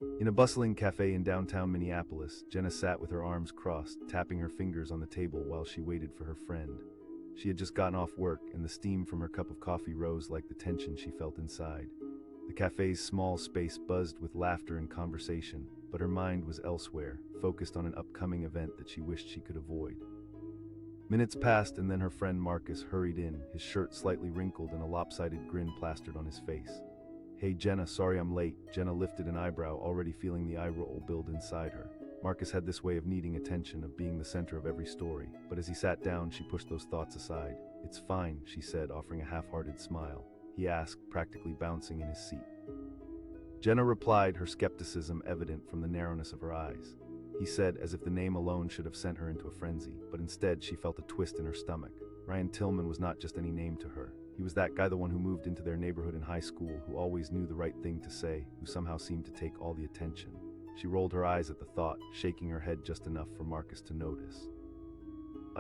In a bustling cafe in downtown Minneapolis, Jenna sat with her arms crossed, tapping her fingers on the table while she waited for her friend. She had just gotten off work, and the steam from her cup of coffee rose like the tension she felt inside. The cafe's small space buzzed with laughter and conversation, but her mind was elsewhere, focused on an upcoming event that she wished she could avoid. Minutes passed, and then her friend Marcus hurried in, his shirt slightly wrinkled and a lopsided grin plastered on his face. "Hey Jenna, sorry I'm late." Jenna lifted an eyebrow, already feeling the eye roll build inside her. Marcus had this way of needing attention, of being the center of every story, but as he sat down, she pushed those thoughts aside. "It's fine," she said, offering a half-hearted smile. He asked, practically bouncing in his seat. Jenna replied, her skepticism evident from the narrowness of her eyes. He said, as if the name alone should have sent her into a frenzy, but instead she felt a twist in her stomach. Ryan Tillman was not just any name to her. He was that guy, the one who moved into their neighborhood in high school, who always knew the right thing to say, who somehow seemed to take all the attention. She rolled her eyes at the thought, shaking her head just enough for Marcus to notice.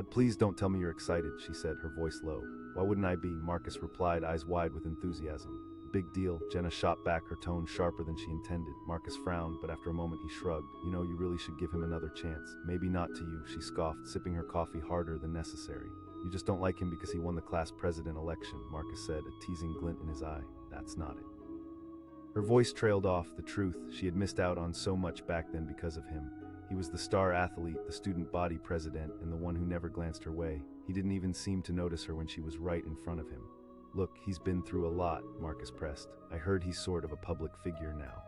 Please don't tell me you're excited," she said, her voice low. "Why wouldn't I be?" Marcus replied, eyes wide with enthusiasm. "Big deal." Jenna shot back, her tone sharper than she intended. Marcus frowned, but after a moment he shrugged. "You know, you really should give him another chance." "Maybe not to you," she scoffed, sipping her coffee harder than necessary. "You just don't like him because he won the class president election," Marcus said, a teasing glint in his eye. "That's not it." Her voice trailed off. The truth, she had missed out on so much back then because of him. He was the star athlete, the student body president, and the one who never glanced her way. He didn't even seem to notice her when she was right in front of him. "Look, he's been through a lot," Marcus pressed. "I heard he's sort of a public figure now."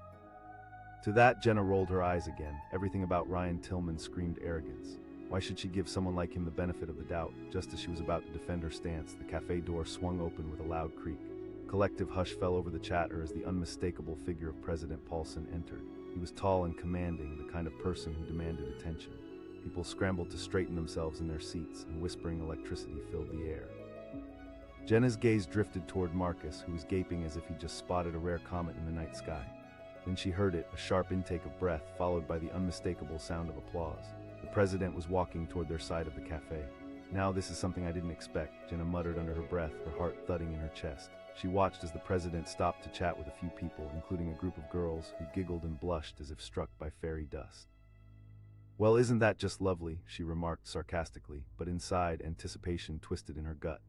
To that, Jenna rolled her eyes again. Everything about Ryan Tillman screamed arrogance. Why should she give someone like him the benefit of the doubt? Just as she was about to defend her stance, the cafe door swung open with a loud creak. A collective hush fell over the chatter as the unmistakable figure of President Paulson entered. He was tall and commanding, the kind of person who demanded attention. People scrambled to straighten themselves in their seats, and whispering electricity filled the air. Jenna's gaze drifted toward Marcus, who was gaping as if he just spotted a rare comet in the night sky. Then she heard it, a sharp intake of breath, followed by the unmistakable sound of applause. The president was walking toward their side of the cafe. "Now this is something I didn't expect," Jenna muttered under her breath, her heart thudding in her chest. She watched as the president stopped to chat with a few people, including a group of girls who giggled and blushed as if struck by fairy dust. "Well, isn't that just lovely?" she remarked sarcastically, but inside, anticipation twisted in her gut.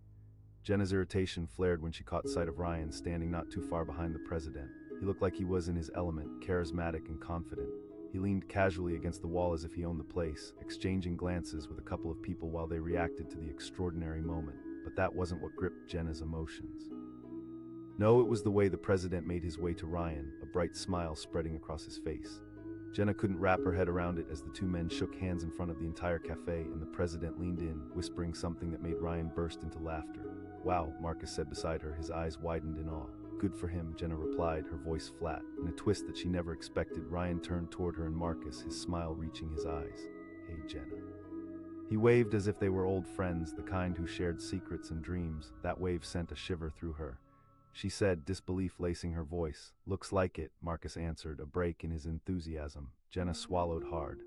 Jenna's irritation flared when she caught sight of Ryan standing not too far behind the president. He looked like he was in his element, charismatic and confident. He leaned casually against the wall as if he owned the place, exchanging glances with a couple of people while they reacted to the extraordinary moment. But that wasn't what gripped Jenna's emotions. No, it was the way the president made his way to Ryan, a bright smile spreading across his face. Jenna couldn't wrap her head around it as the two men shook hands in front of the entire cafe and the president leaned in, whispering something that made Ryan burst into laughter. "Wow," Marcus said beside her, his eyes widened in awe. "Good for him," Jenna replied, her voice flat. In a twist that she never expected, Ryan turned toward her and Marcus, his smile reaching his eyes. "Hey, Jenna." He waved as if they were old friends, the kind who shared secrets and dreams. That wave sent a shiver through her. She said, disbelief lacing her voice. "Looks like it," Marcus answered, a break in his enthusiasm. Jenna swallowed hard.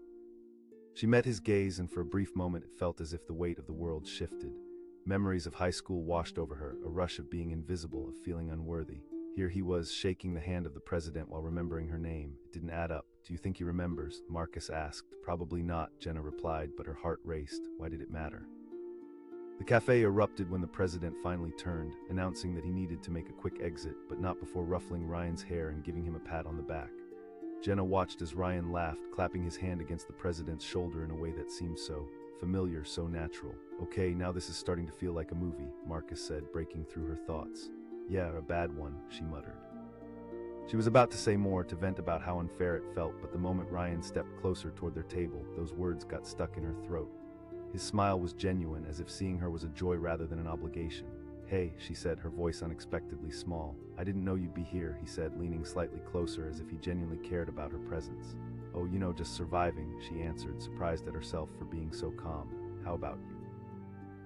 She met his gaze, and for a brief moment it felt as if the weight of the world shifted. Memories of high school washed over her, a rush of being invisible, of feeling unworthy. Here he was, shaking the hand of the president while remembering her name. It didn't add up. "Do you think he remembers?" Marcus asked. "Probably not," Jenna replied, but her heart raced. Why did it matter? The cafe erupted when the president finally turned, announcing that he needed to make a quick exit, but not before ruffling Ryan's hair and giving him a pat on the back. Jenna watched as Ryan laughed, clapping his hand against the president's shoulder in a way that seemed so familiar, so natural. "Okay, now this is starting to feel like a movie," Marcus said, breaking through her thoughts. "Yeah, a bad one," she muttered. She was about to say more, to vent about how unfair it felt, but the moment Ryan stepped closer toward their table, those words got stuck in her throat. His smile was genuine, as if seeing her was a joy rather than an obligation. "Hey," she said, her voice unexpectedly small. "I didn't know you'd be here," he said, leaning slightly closer as if he genuinely cared about her presence. "Oh, you know, just surviving," she answered, surprised at herself for being so calm. "How about you?"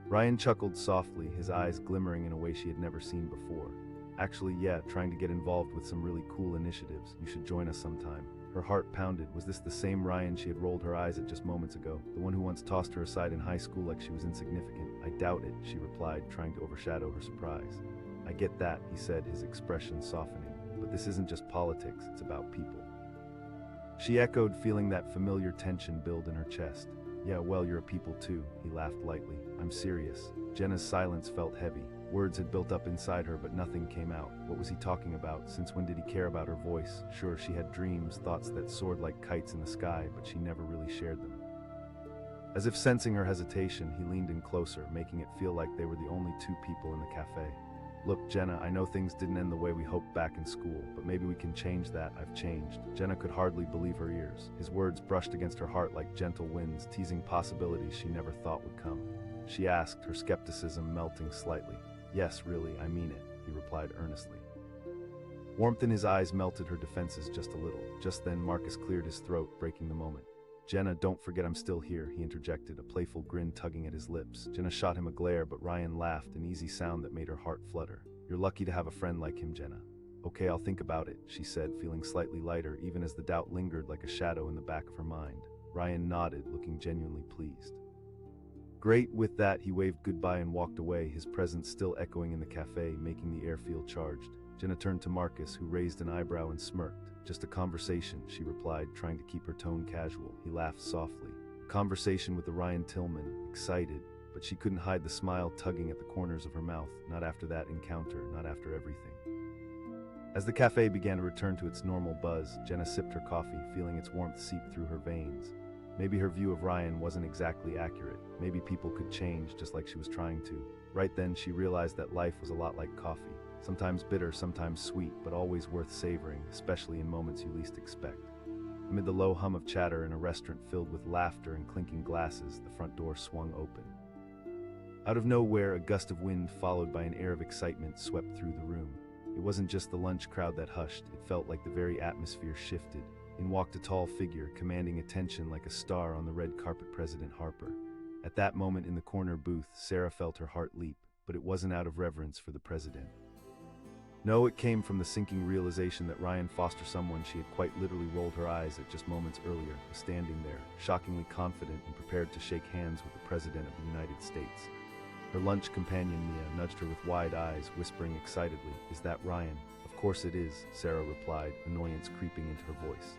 Ryan chuckled softly, his eyes glimmering in a way she had never seen before. "Actually, yeah, trying to get involved with some really cool initiatives. You should join us sometime." Her heart pounded. Was this the same Ryan she had rolled her eyes at just moments ago? The one who once tossed her aside in high school like she was insignificant? "I doubt it," she replied, trying to overshadow her surprise. "I get that," he said, his expression softening. "But this isn't just politics, it's about people." She echoed, feeling that familiar tension build in her chest. Yeah, well, you're a people too, he laughed lightly. I'm serious. Jenna's silence felt heavy. Words had built up inside her, but nothing came out. What was he talking about? Since when did he care about her voice? Sure, she had dreams, thoughts that soared like kites in the sky, but she never really shared them. As if sensing her hesitation, he leaned in closer, making it feel like they were the only two people in the cafe. Look, Jenna, I know things didn't end the way we hoped back in school, but maybe we can change that. I've changed. Jenna could hardly believe her ears. His words brushed against her heart like gentle winds, teasing possibilities she never thought would come. She asked, her skepticism melting slightly. Yes, really, I mean it, he replied earnestly. Warmth in his eyes melted her defenses just a little. Just then, Marcus cleared his throat, breaking the moment. Jenna, don't forget I'm still here, he interjected, a playful grin tugging at his lips. Jenna shot him a glare, but Ryan laughed, an easy sound that made her heart flutter. You're lucky to have a friend like him, Jenna. Okay, I'll think about it, she said, feeling slightly lighter, even as the doubt lingered like a shadow in the back of her mind. Ryan nodded, looking genuinely pleased. Great. With that, he waved goodbye and walked away, his presence still echoing in the cafe, making the air feel charged. Jenna turned to Marcus, who raised an eyebrow and smirked. Just a conversation, she replied, trying to keep her tone casual. He laughed softly. A conversation with the Ryan Tillman, excited, but she couldn't hide the smile tugging at the corners of her mouth. Not after that encounter, not after everything. As the cafe began to return to its normal buzz, Jenna sipped her coffee, feeling its warmth seep through her veins. Maybe her view of Ryan wasn't exactly accurate. Maybe people could change just like she was trying to. Right then, she realized that life was a lot like coffee. Sometimes bitter, sometimes sweet, but always worth savoring, especially in moments you least expect. Amid the low hum of chatter in a restaurant filled with laughter and clinking glasses, the front door swung open. Out of nowhere, a gust of wind followed by an air of excitement swept through the room. It wasn't just the lunch crowd that hushed, it felt like the very atmosphere shifted. In walked a tall figure, commanding attention like a star on the red carpet, President Harper. At that moment in the corner booth, Sarah felt her heart leap, but it wasn't out of reverence for the president. No, it came from the sinking realization that Ryan Foster, someone she had quite literally rolled her eyes at just moments earlier, was standing there, shockingly confident and prepared to shake hands with the President of the United States. Her lunch companion, Mia, nudged her with wide eyes, whispering excitedly, "Is that Ryan?" "Of course it is," Sarah replied, annoyance creeping into her voice.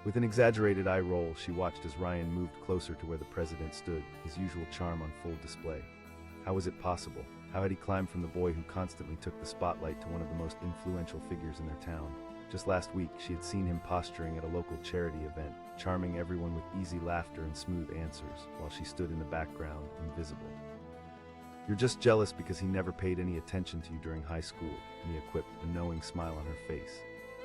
With an exaggerated eye roll, she watched as Ryan moved closer to where the president stood, his usual charm on full display. How was it possible? How had he climbed from the boy who constantly took the spotlight to one of the most influential figures in their town? Just last week, she had seen him posturing at a local charity event, charming everyone with easy laughter and smooth answers, while she stood in the background, invisible. "You're just jealous because he never paid any attention to you during high school," Mia quipped, a knowing smile on her face.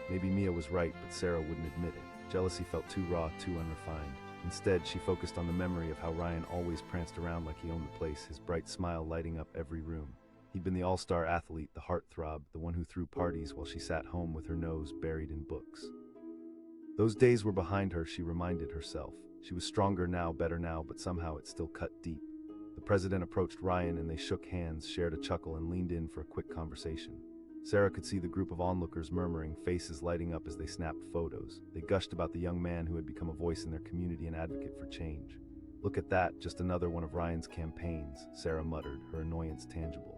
Maybe Mia was right, but Sarah wouldn't admit it. Jealousy felt too raw, too unrefined. Instead, she focused on the memory of how Ryan always pranced around like he owned the place, his bright smile lighting up every room. He'd been the all-star athlete, the heartthrob, the one who threw parties while she sat home with her nose buried in books. Those days were behind her, she reminded herself. She was stronger now, better now, but somehow it still cut deep. The president approached Ryan and they shook hands, shared a chuckle, and leaned in for a quick conversation. Sarah could see the group of onlookers murmuring, faces lighting up as they snapped photos. They gushed about the young man who had become a voice in their community and advocate for change. "Look at that, just another one of Ryan's campaigns," Sarah muttered, her annoyance tangible.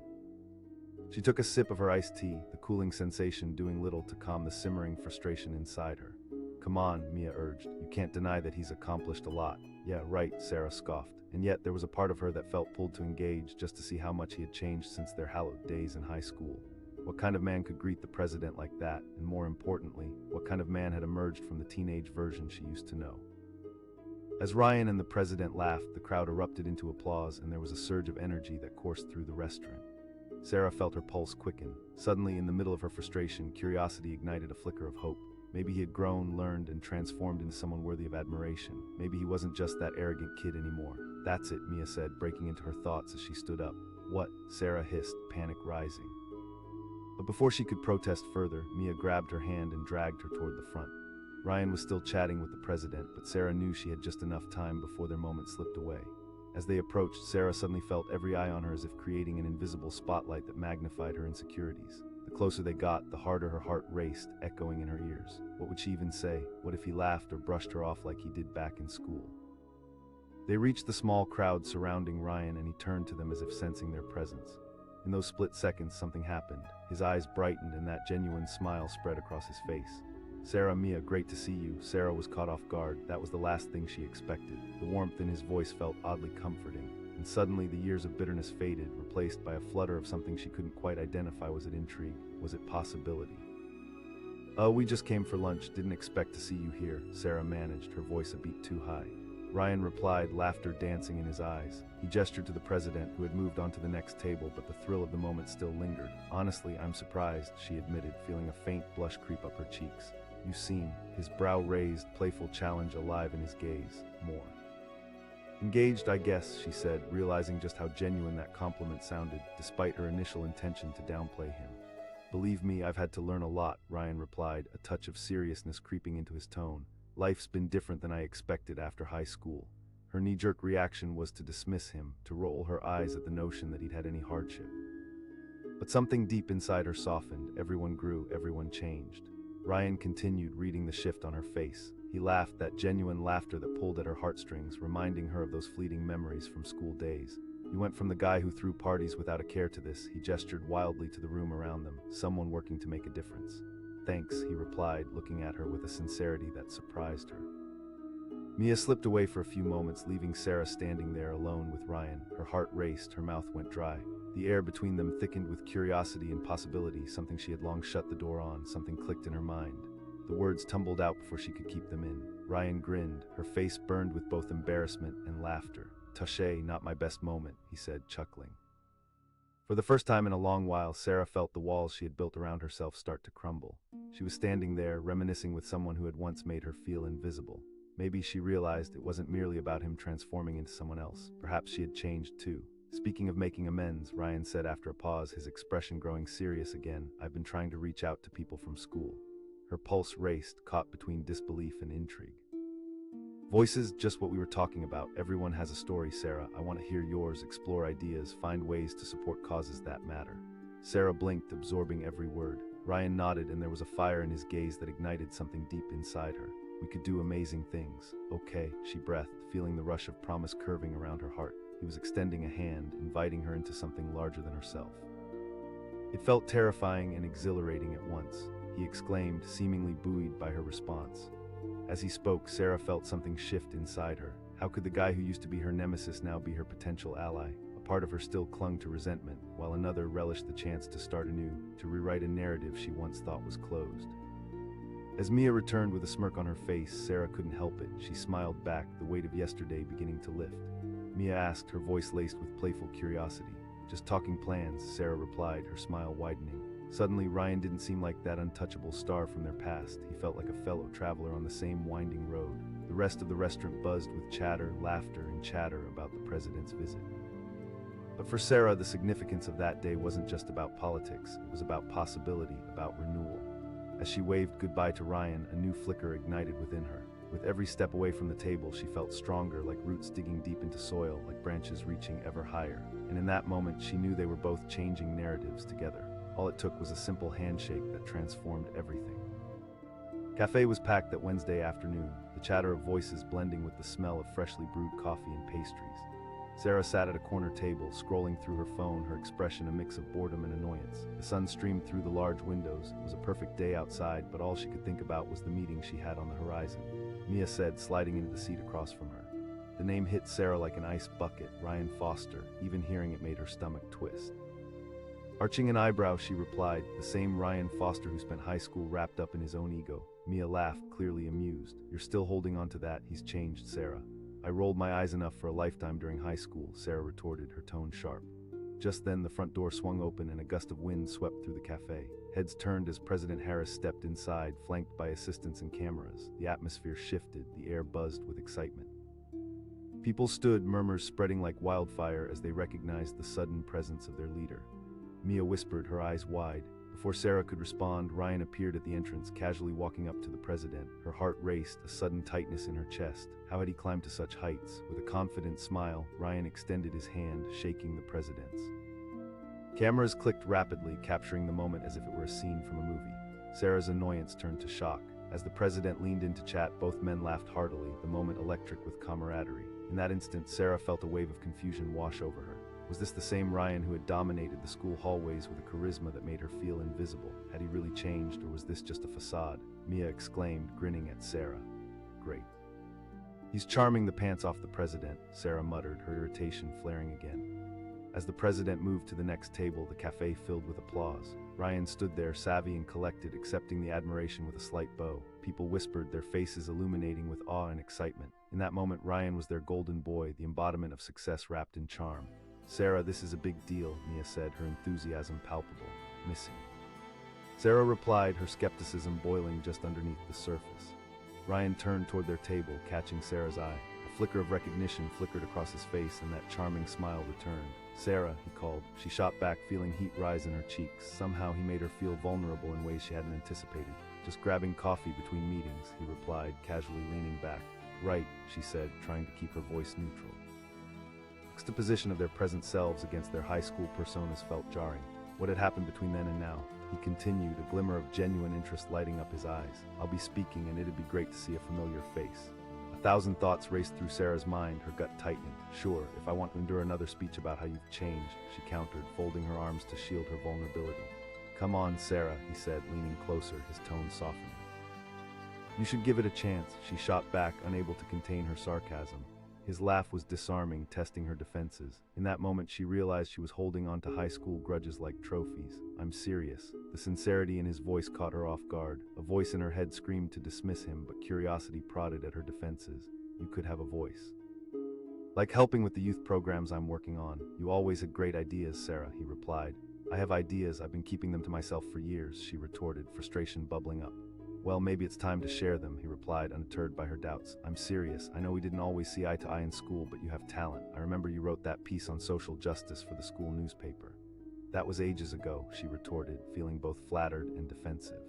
She took a sip of her iced tea, the cooling sensation doing little to calm the simmering frustration inside her. "Come on," Mia urged. "You can't deny that he's accomplished a lot." "Yeah, right," Sarah scoffed. And yet there was a part of her that felt pulled to engage just to see how much he had changed since their hallowed days in high school. What kind of man could greet the president like that? And more importantly, what kind of man had emerged from the teenage version she used to know? As Ryan and the president laughed, the crowd erupted into applause, and there was a surge of energy that coursed through the restaurant. Sarah felt her pulse quicken. Suddenly, in the middle of her frustration, curiosity ignited a flicker of hope. Maybe he had grown, learned, and transformed into someone worthy of admiration. Maybe he wasn't just that arrogant kid anymore. "That's it," Mia said, breaking into her thoughts as she stood up. "What?" Sarah hissed, panic rising. But before she could protest further, Mia grabbed her hand and dragged her toward the front. Ryan was still chatting with the president, but Sarah knew she had just enough time before their moment slipped away. As they approached, Sarah suddenly felt every eye on her as if creating an invisible spotlight that magnified her insecurities. The closer they got, the harder her heart raced, echoing in her ears. What would she even say? What if he laughed or brushed her off like he did back in school? They reached the small crowd surrounding Ryan, and he turned to them as if sensing their presence. In those split seconds, something happened. His eyes brightened and that genuine smile spread across his face. Sarah, Mia, great to see you. Sarah was caught off guard. That was the last thing she expected. The warmth in his voice felt oddly comforting. And suddenly the years of bitterness faded, replaced by a flutter of something she couldn't quite identify. Was it intrigue? Was it possibility? We just came for lunch. Didn't expect to see you here, Sarah managed, her voice a beat too high. Ryan replied, laughter dancing in his eyes. He gestured to the president, who had moved on to the next table, but the thrill of the moment still lingered. Honestly, I'm surprised, she admitted, feeling a faint blush creep up her cheeks. You seem, his brow raised, playful challenge alive in his gaze. More. Engaged, I guess, she said, realizing just how genuine that compliment sounded, despite her initial intention to downplay him. Believe me, I've had to learn a lot, Ryan replied, a touch of seriousness creeping into his tone. Life's been different than I expected after high school. Her knee-jerk reaction was to dismiss him, to roll her eyes at the notion that he'd had any hardship. But something deep inside her softened. Everyone grew, everyone changed. Ryan continued, reading the shift on her face. He laughed, that genuine laughter that pulled at her heartstrings, reminding her of those fleeting memories from school days. You went from the guy who threw parties without a care to this. He gestured wildly to the room around them, someone working to make a difference. Thanks, he replied, looking at her with a sincerity that surprised her. Mia slipped away for a few moments, leaving Sarah standing there alone with Ryan. Her heart raced, her mouth went dry. The air between them thickened with curiosity and possibility, something she had long shut the door on. Something clicked in her mind. The words tumbled out before she could keep them in. Ryan grinned, her face burned with both embarrassment and laughter. Touché, not my best moment, he said, chuckling. For the first time in a long while, Sarah felt the walls she had built around herself start to crumble. She was standing there, reminiscing with someone who had once made her feel invisible. Maybe she realized it wasn't merely about him transforming into someone else. Perhaps she had changed too. Speaking of making amends, Ryan said after a pause, his expression growing serious again, I've been trying to reach out to people from school. Her pulse raced, caught between disbelief and intrigue. Voices, just what we were talking about. Everyone has a story, Sarah. I want to hear yours, explore ideas, find ways to support causes that matter. Sarah blinked, absorbing every word. Ryan nodded, and there was a fire in his gaze that ignited something deep inside her. We could do amazing things. Okay, she breathed, feeling the rush of promise curving around her heart. He was extending a hand, inviting her into something larger than herself. It felt terrifying and exhilarating at once. He exclaimed, seemingly buoyed by her response. As he spoke, Sarah felt something shift inside her. How could the guy who used to be her nemesis now be her potential ally? A part of her still clung to resentment, while another relished the chance to start anew, to rewrite a narrative she once thought was closed. As Mia returned with a smirk on her face, Sarah couldn't help it. She smiled back, the weight of yesterday beginning to lift. Mia asked, her voice laced with playful curiosity. Just talking plans, Sarah replied, her smile widening. Suddenly, Ryan didn't seem like that untouchable star from their past. He felt like a fellow traveler on the same winding road. The rest of the restaurant buzzed with chatter, laughter, and chatter about the president's visit. But for Sarah, the significance of that day wasn't just about politics. It was about possibility, about renewal. As she waved goodbye to Ryan, a new flicker ignited within her. With every step away from the table, she felt stronger, like roots digging deep into soil, like branches reaching ever higher. And in that moment, she knew they were both changing narratives together. All it took was a simple handshake that transformed everything. Café was packed that Wednesday afternoon, the chatter of voices blending with the smell of freshly brewed coffee and pastries. Sarah sat at a corner table, scrolling through her phone, her expression a mix of boredom and annoyance. The sun streamed through the large windows. It was a perfect day outside, but all she could think about was the meeting she had on the horizon. Mia said, sliding into the seat across from her. The name hit Sarah like an ice bucket, Ryan Foster. Even hearing it made her stomach twist. Arching an eyebrow, she replied, the same Ryan Foster who spent high school wrapped up in his own ego. Mia laughed, clearly amused. You're still holding on to that. He's changed, Sarah. I rolled my eyes enough for a lifetime during high school, Sarah retorted, her tone sharp. Just then, the front door swung open and a gust of wind swept through the cafe. Heads turned as President Harris stepped inside, flanked by assistants and cameras. The atmosphere shifted, the air buzzed with excitement. People stood, murmurs spreading like wildfire as they recognized the sudden presence of their leader. Mia whispered, her eyes wide. Before Sarah could respond, Ryan appeared at the entrance, casually walking up to the president. Her heart raced, a sudden tightness in her chest. How had he climbed to such heights? With a confident smile, Ryan extended his hand, shaking the president's. Cameras clicked rapidly, capturing the moment as if it were a scene from a movie. Sarah's annoyance turned to shock. As the president leaned in to chat, both men laughed heartily, the moment electric with camaraderie. In that instant, Sarah felt a wave of confusion wash over her. Was this the same Ryan who had dominated the school hallways with a charisma that made her feel invisible? Had he really changed, or was this just a facade? Mia exclaimed, grinning at Sarah. Great. He's charming the pants off the president, Sarah muttered, her irritation flaring again. As the president moved to the next table, the cafe filled with applause. Ryan stood there, savvy and collected, accepting the admiration with a slight bow. People whispered, their faces illuminating with awe and excitement. In that moment, Ryan was their golden boy, the embodiment of success wrapped in charm. Sarah, this is a big deal, Mia said, her enthusiasm palpable. Missing. Sarah replied, her skepticism boiling just underneath the surface. Ryan turned toward their table, catching Sarah's eye. A flicker of recognition flickered across his face, and that charming smile returned. Sarah, he called. She shot back, feeling heat rise in her cheeks. Somehow he made her feel vulnerable in ways she hadn't anticipated. Just grabbing coffee between meetings, he replied, casually leaning back. Right, she said, trying to keep her voice neutral. The juxtaposition of their present selves against their high school personas felt jarring. What had happened between then and now? He continued, a glimmer of genuine interest lighting up his eyes. I'll be speaking, and it'd be great to see a familiar face. 1,000 thoughts raced through Sarah's mind, her gut tightening. Sure, if I want to endure another speech about how you've changed, she countered, folding her arms to shield her vulnerability. Come on, Sarah, he said, leaning closer, his tone softening. You should give it a chance, she shot back, unable to contain her sarcasm. His laugh was disarming, testing her defenses. In that moment, she realized she was holding on to high school grudges like trophies. I'm serious. The sincerity in his voice caught her off guard. A voice in her head screamed to dismiss him, but curiosity prodded at her defenses. You could have a voice. Like helping with the youth programs I'm working on. You always had great ideas, Sarah, he replied. I have ideas, I've been keeping them to myself for years, she retorted, frustration bubbling up. Well, maybe it's time to share them, he replied, undeterred by her doubts. I'm serious. I know we didn't always see eye to eye in school, but you have talent. I remember you wrote that piece on social justice for the school newspaper. That was ages ago, she retorted, feeling both flattered and defensive.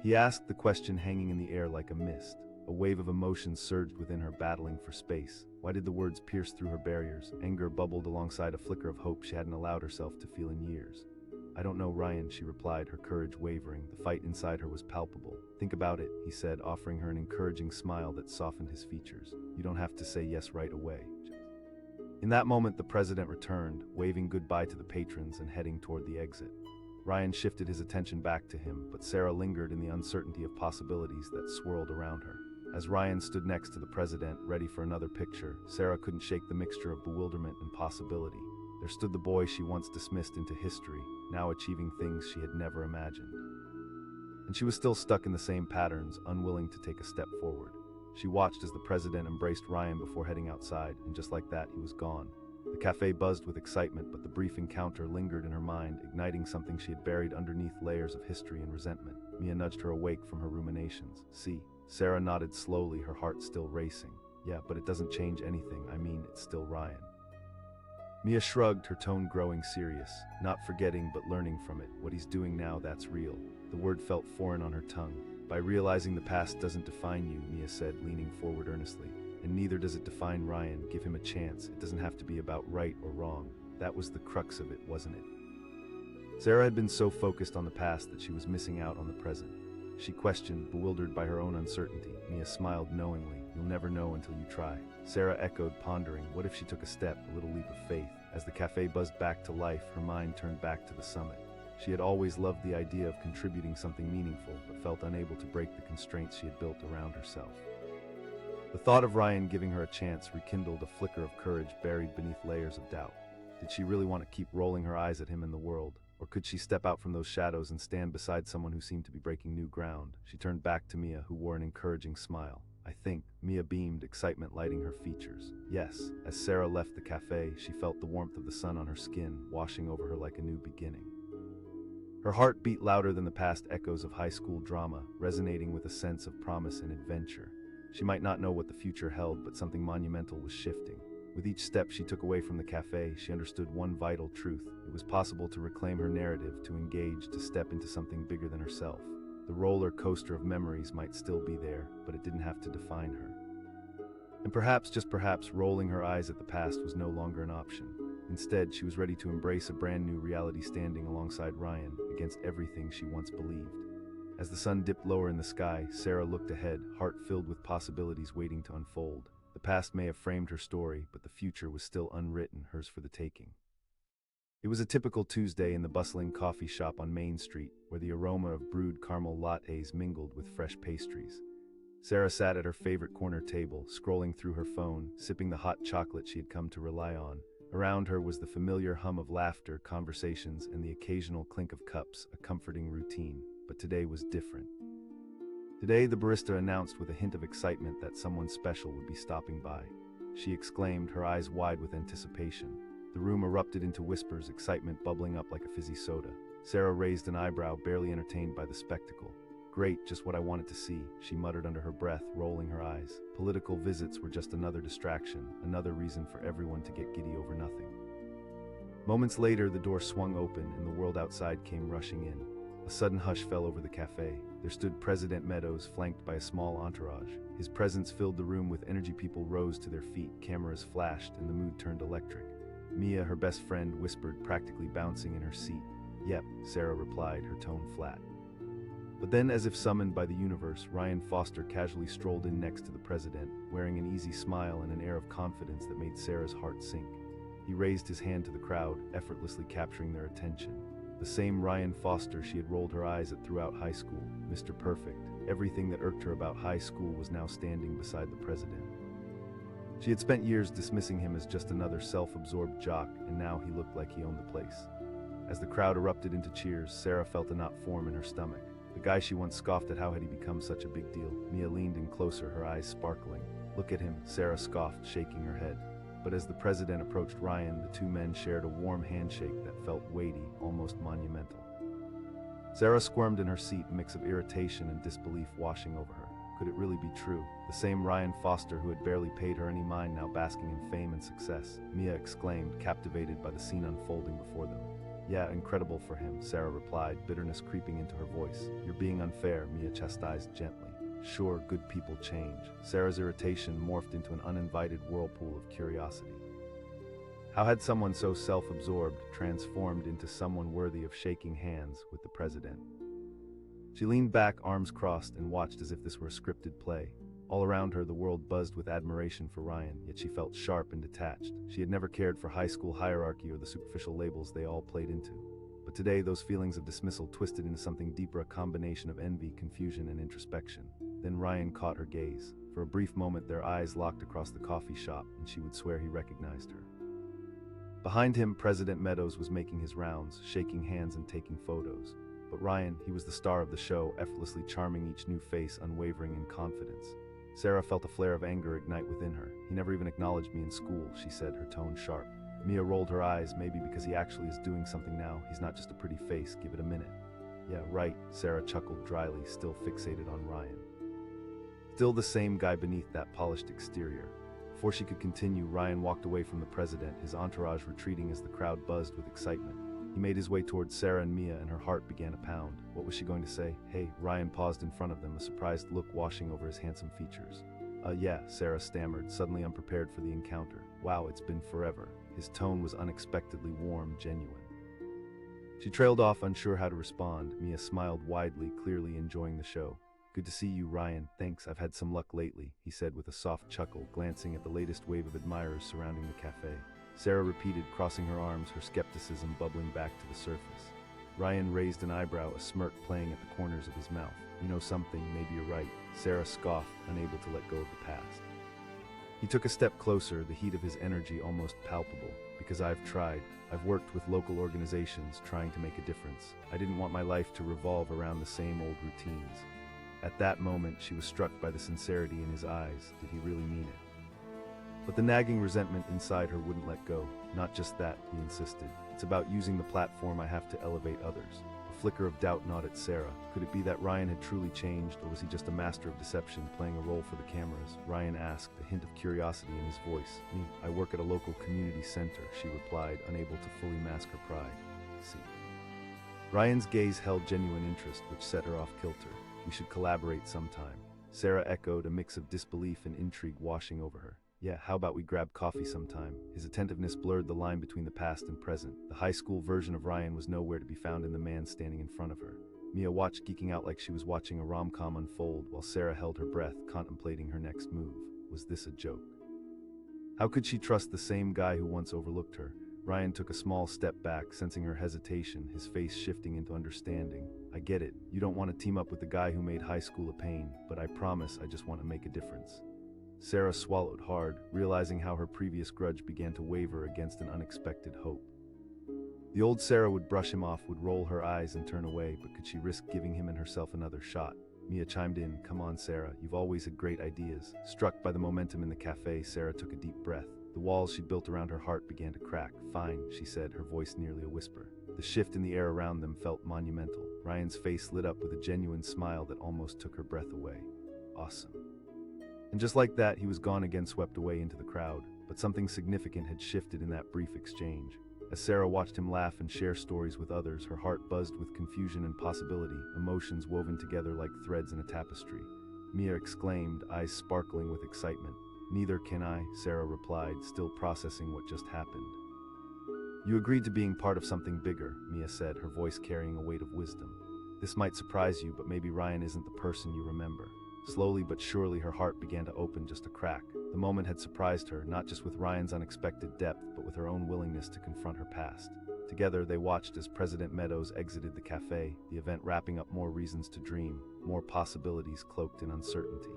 He asked, the question hanging in the air like a mist. A wave of emotion surged within her, battling for space. Why did the words pierce through her barriers? Anger bubbled alongside a flicker of hope she hadn't allowed herself to feel in years. I don't know, Ryan, she replied, her courage wavering. The fight inside her was palpable. Think about it, he said, offering her an encouraging smile that softened his features. You don't have to say yes right away. In that moment, the president returned, waving goodbye to the patrons and heading toward the exit. Ryan shifted his attention back to him, but Sarah lingered in the uncertainty of possibilities that swirled around her. As Ryan stood next to the president, ready for another picture, Sarah couldn't shake the mixture of bewilderment and possibility. There stood the boy she once dismissed into history, now achieving things she had never imagined. And she was still stuck in the same patterns, unwilling to take a step forward. She watched as the president embraced Ryan before heading outside, and just like that, he was gone. The cafe buzzed with excitement, but the brief encounter lingered in her mind, igniting something she had buried underneath layers of history and resentment. Mia nudged her awake from her ruminations. See, Sarah nodded slowly, her heart still racing. Yeah, but it doesn't change anything. I mean, it's still Ryan. Mia shrugged, her tone growing serious, not forgetting but learning from it. What he's doing now, that's real. The word felt foreign on her tongue. By realizing the past doesn't define you, Mia said, leaning forward earnestly. And neither does it define Ryan. Give him a chance. It doesn't have to be about right or wrong. That was the crux of it, wasn't it? Sarah had been so focused on the past that she was missing out on the present. She questioned, bewildered by her own uncertainty. Mia smiled knowingly. You'll never know until you try. Sarah echoed, pondering, what if she took a step, a little leap of faith? As the cafe buzzed back to life, her mind turned back to the summit. She had always loved the idea of contributing something meaningful, but felt unable to break the constraints she had built around herself. The thought of Ryan giving her a chance rekindled a flicker of courage buried beneath layers of doubt. Did she really want to keep rolling her eyes at him in the world? Or could she step out from those shadows and stand beside someone who seemed to be breaking new ground? She turned back to Mia, who wore an encouraging smile. I think, Mia beamed, excitement lighting her features. Yes, as Sarah left the cafe, she felt the warmth of the sun on her skin, washing over her like a new beginning. Her heart beat louder than the past echoes of high school drama, resonating with a sense of promise and adventure. She might not know what the future held, but something monumental was shifting. With each step she took away from the cafe, she understood one vital truth. It was possible to reclaim her narrative, to engage, to step into something bigger than herself. The roller coaster of memories might still be there, but it didn't have to define her. And perhaps, just perhaps, rolling her eyes at the past was no longer an option. Instead, she was ready to embrace a brand new reality, standing alongside Ryan against everything she once believed. As the sun dipped lower in the sky, Sarah looked ahead, heart filled with possibilities waiting to unfold. The past may have framed her story, but the future was still unwritten, hers for the taking. It was a typical Tuesday in the bustling coffee shop on Main Street, where the aroma of brewed caramel lattes mingled with fresh pastries. Sarah sat at her favorite corner table, scrolling through her phone, sipping the hot chocolate she had come to rely on. Around her was the familiar hum of laughter, conversations, and the occasional clink of cups, a comforting routine. But today was different. Today, the barista announced with a hint of excitement that someone special would be stopping by. She exclaimed, her eyes wide with anticipation. The room erupted into whispers, excitement bubbling up like a fizzy soda. Sarah raised an eyebrow, barely entertained by the spectacle. "Great, just what I wanted to see," she muttered under her breath, rolling her eyes. Political visits were just another distraction, another reason for everyone to get giddy over nothing. Moments later, the door swung open and the world outside came rushing in. A sudden hush fell over the café. There stood President Meadows, flanked by a small entourage. His presence filled the room with energy. People rose to their feet, cameras flashed, and the mood turned electric. Mia, her best friend, whispered, practically bouncing in her seat. "Yep," Sarah replied, her tone flat. But then, as if summoned by the universe, Ryan Foster casually strolled in next to the president, wearing an easy smile and an air of confidence that made Sarah's heart sink. He raised his hand to the crowd, effortlessly capturing their attention. The same Ryan Foster she had rolled her eyes at throughout high school, Mr. Perfect. Everything that irked her about high school was now standing beside the president. She had spent years dismissing him as just another self-absorbed jock, and now he looked like he owned the place. As the crowd erupted into cheers, Sarah felt a knot form in her stomach. The guy she once scoffed at, how had he become such a big deal? Mia leaned in closer, her eyes sparkling. "Look at him," Sarah scoffed, shaking her head. But as the president approached Ryan, the two men shared a warm handshake that felt weighty, almost monumental. Sarah squirmed in her seat, a mix of irritation and disbelief washing over her. Could it really be true? The same Ryan Foster who had barely paid her any mind, now basking in fame and success? Mia exclaimed, captivated by the scene unfolding before them. "Yeah, incredible for him," Sarah replied, bitterness creeping into her voice. "You're being unfair," Mia chastised gently. "Sure, good people change." Sarah's irritation morphed into an uninvited whirlpool of curiosity. How had someone so self-absorbed transformed into someone worthy of shaking hands with the president? She leaned back, arms crossed, and watched as if this were a scripted play. All around her, the world buzzed with admiration for Ryan, yet she felt sharp and detached. She had never cared for high school hierarchy or the superficial labels they all played into. But today, those feelings of dismissal twisted into something deeper, a combination of envy, confusion, and introspection. Then Ryan caught her gaze. For a brief moment, their eyes locked across the coffee shop, and she would swear he recognized her. Behind him, President Meadows was making his rounds, shaking hands and taking photos. But Ryan, he was the star of the show, effortlessly charming each new face, unwavering in confidence. Sarah felt a flare of anger ignite within her. "He never even acknowledged me in school," she said, her tone sharp. Mia rolled her eyes. "Maybe because he actually is doing something now. He's not just a pretty face, give it a minute." "Yeah, right," Sarah chuckled dryly, still fixated on Ryan. Still the same guy beneath that polished exterior. Before she could continue, Ryan walked away from the president, his entourage retreating as the crowd buzzed with excitement. He made his way towards Sarah and Mia, and her heart began to pound. What was she going to say? "Hey," Ryan paused in front of them, a surprised look washing over his handsome features. Yeah," Sarah stammered, suddenly unprepared for the encounter. "Wow, it's been forever." His tone was unexpectedly warm, genuine. She trailed off, unsure how to respond. Mia smiled widely, clearly enjoying the show. "Good to see you, Ryan. Thanks, I've had some luck lately," he said with a soft chuckle, glancing at the latest wave of admirers surrounding the cafe. Sarah repeated, crossing her arms, her skepticism bubbling back to the surface. Ryan raised an eyebrow, a smirk playing at the corners of his mouth. "You know something, maybe you're right." Sarah scoffed, unable to let go of the past. He took a step closer, the heat of his energy almost palpable. "Because I've tried. I've worked with local organizations, trying to make a difference. I didn't want my life to revolve around the same old routines." At that moment, she was struck by the sincerity in his eyes. Did he really mean it? But the nagging resentment inside her wouldn't let go. "Not just that," he insisted. "It's about using the platform I have to elevate others." A flicker of doubt gnawed at Sarah. Could it be that Ryan had truly changed, or was he just a master of deception, playing a role for the cameras? Ryan asked, a hint of curiosity in his voice. "Me, I work at a local community center," she replied, unable to fully mask her pride. "See." Ryan's gaze held genuine interest, which set her off kilter. "We should collaborate sometime." Sarah echoed, a mix of disbelief and intrigue washing over her. "Yeah, how about we grab coffee sometime?" His attentiveness blurred the line between the past and present. The high school version of Ryan was nowhere to be found in the man standing in front of her. Mia watched, geeking out like she was watching a rom-com unfold, while Sarah held her breath, contemplating her next move. Was this a joke? How could she trust the same guy who once overlooked her? Ryan took a small step back, sensing her hesitation, his face shifting into understanding. I get it. You don't want to team up with the guy who made high school a pain, but I promise I just want to make a difference. Sarah swallowed hard, realizing how her previous grudge began to waver against an unexpected hope. The old Sarah would brush him off, would roll her eyes and turn away, but could she risk giving him and herself another shot? Mia chimed in, "Come on, Sarah, you've always had great ideas." Struck by the momentum in the cafe, Sarah took a deep breath. The walls she'd built around her heart began to crack. "Fine," she said, her voice nearly a whisper. The shift in the air around them felt monumental. Ryan's face lit up with a genuine smile that almost took her breath away. "Awesome." And just like that, he was gone again, swept away into the crowd. But something significant had shifted in that brief exchange. As Sarah watched him laugh and share stories with others, her heart buzzed with confusion and possibility, emotions woven together like threads in a tapestry. Mia exclaimed, eyes sparkling with excitement. "Neither can I," Sarah replied, still processing what just happened. "You agreed to being part of something bigger," Mia said, her voice carrying a weight of wisdom. "This might surprise you, but maybe Ryan isn't the person you remember." Slowly but surely her heart began to open just a crack. The moment had surprised her, not just with Ryan's unexpected depth, but with her own willingness to confront her past. Together they watched as President Meadows exited the cafe, the event wrapping up more reasons to dream, more possibilities cloaked in uncertainty.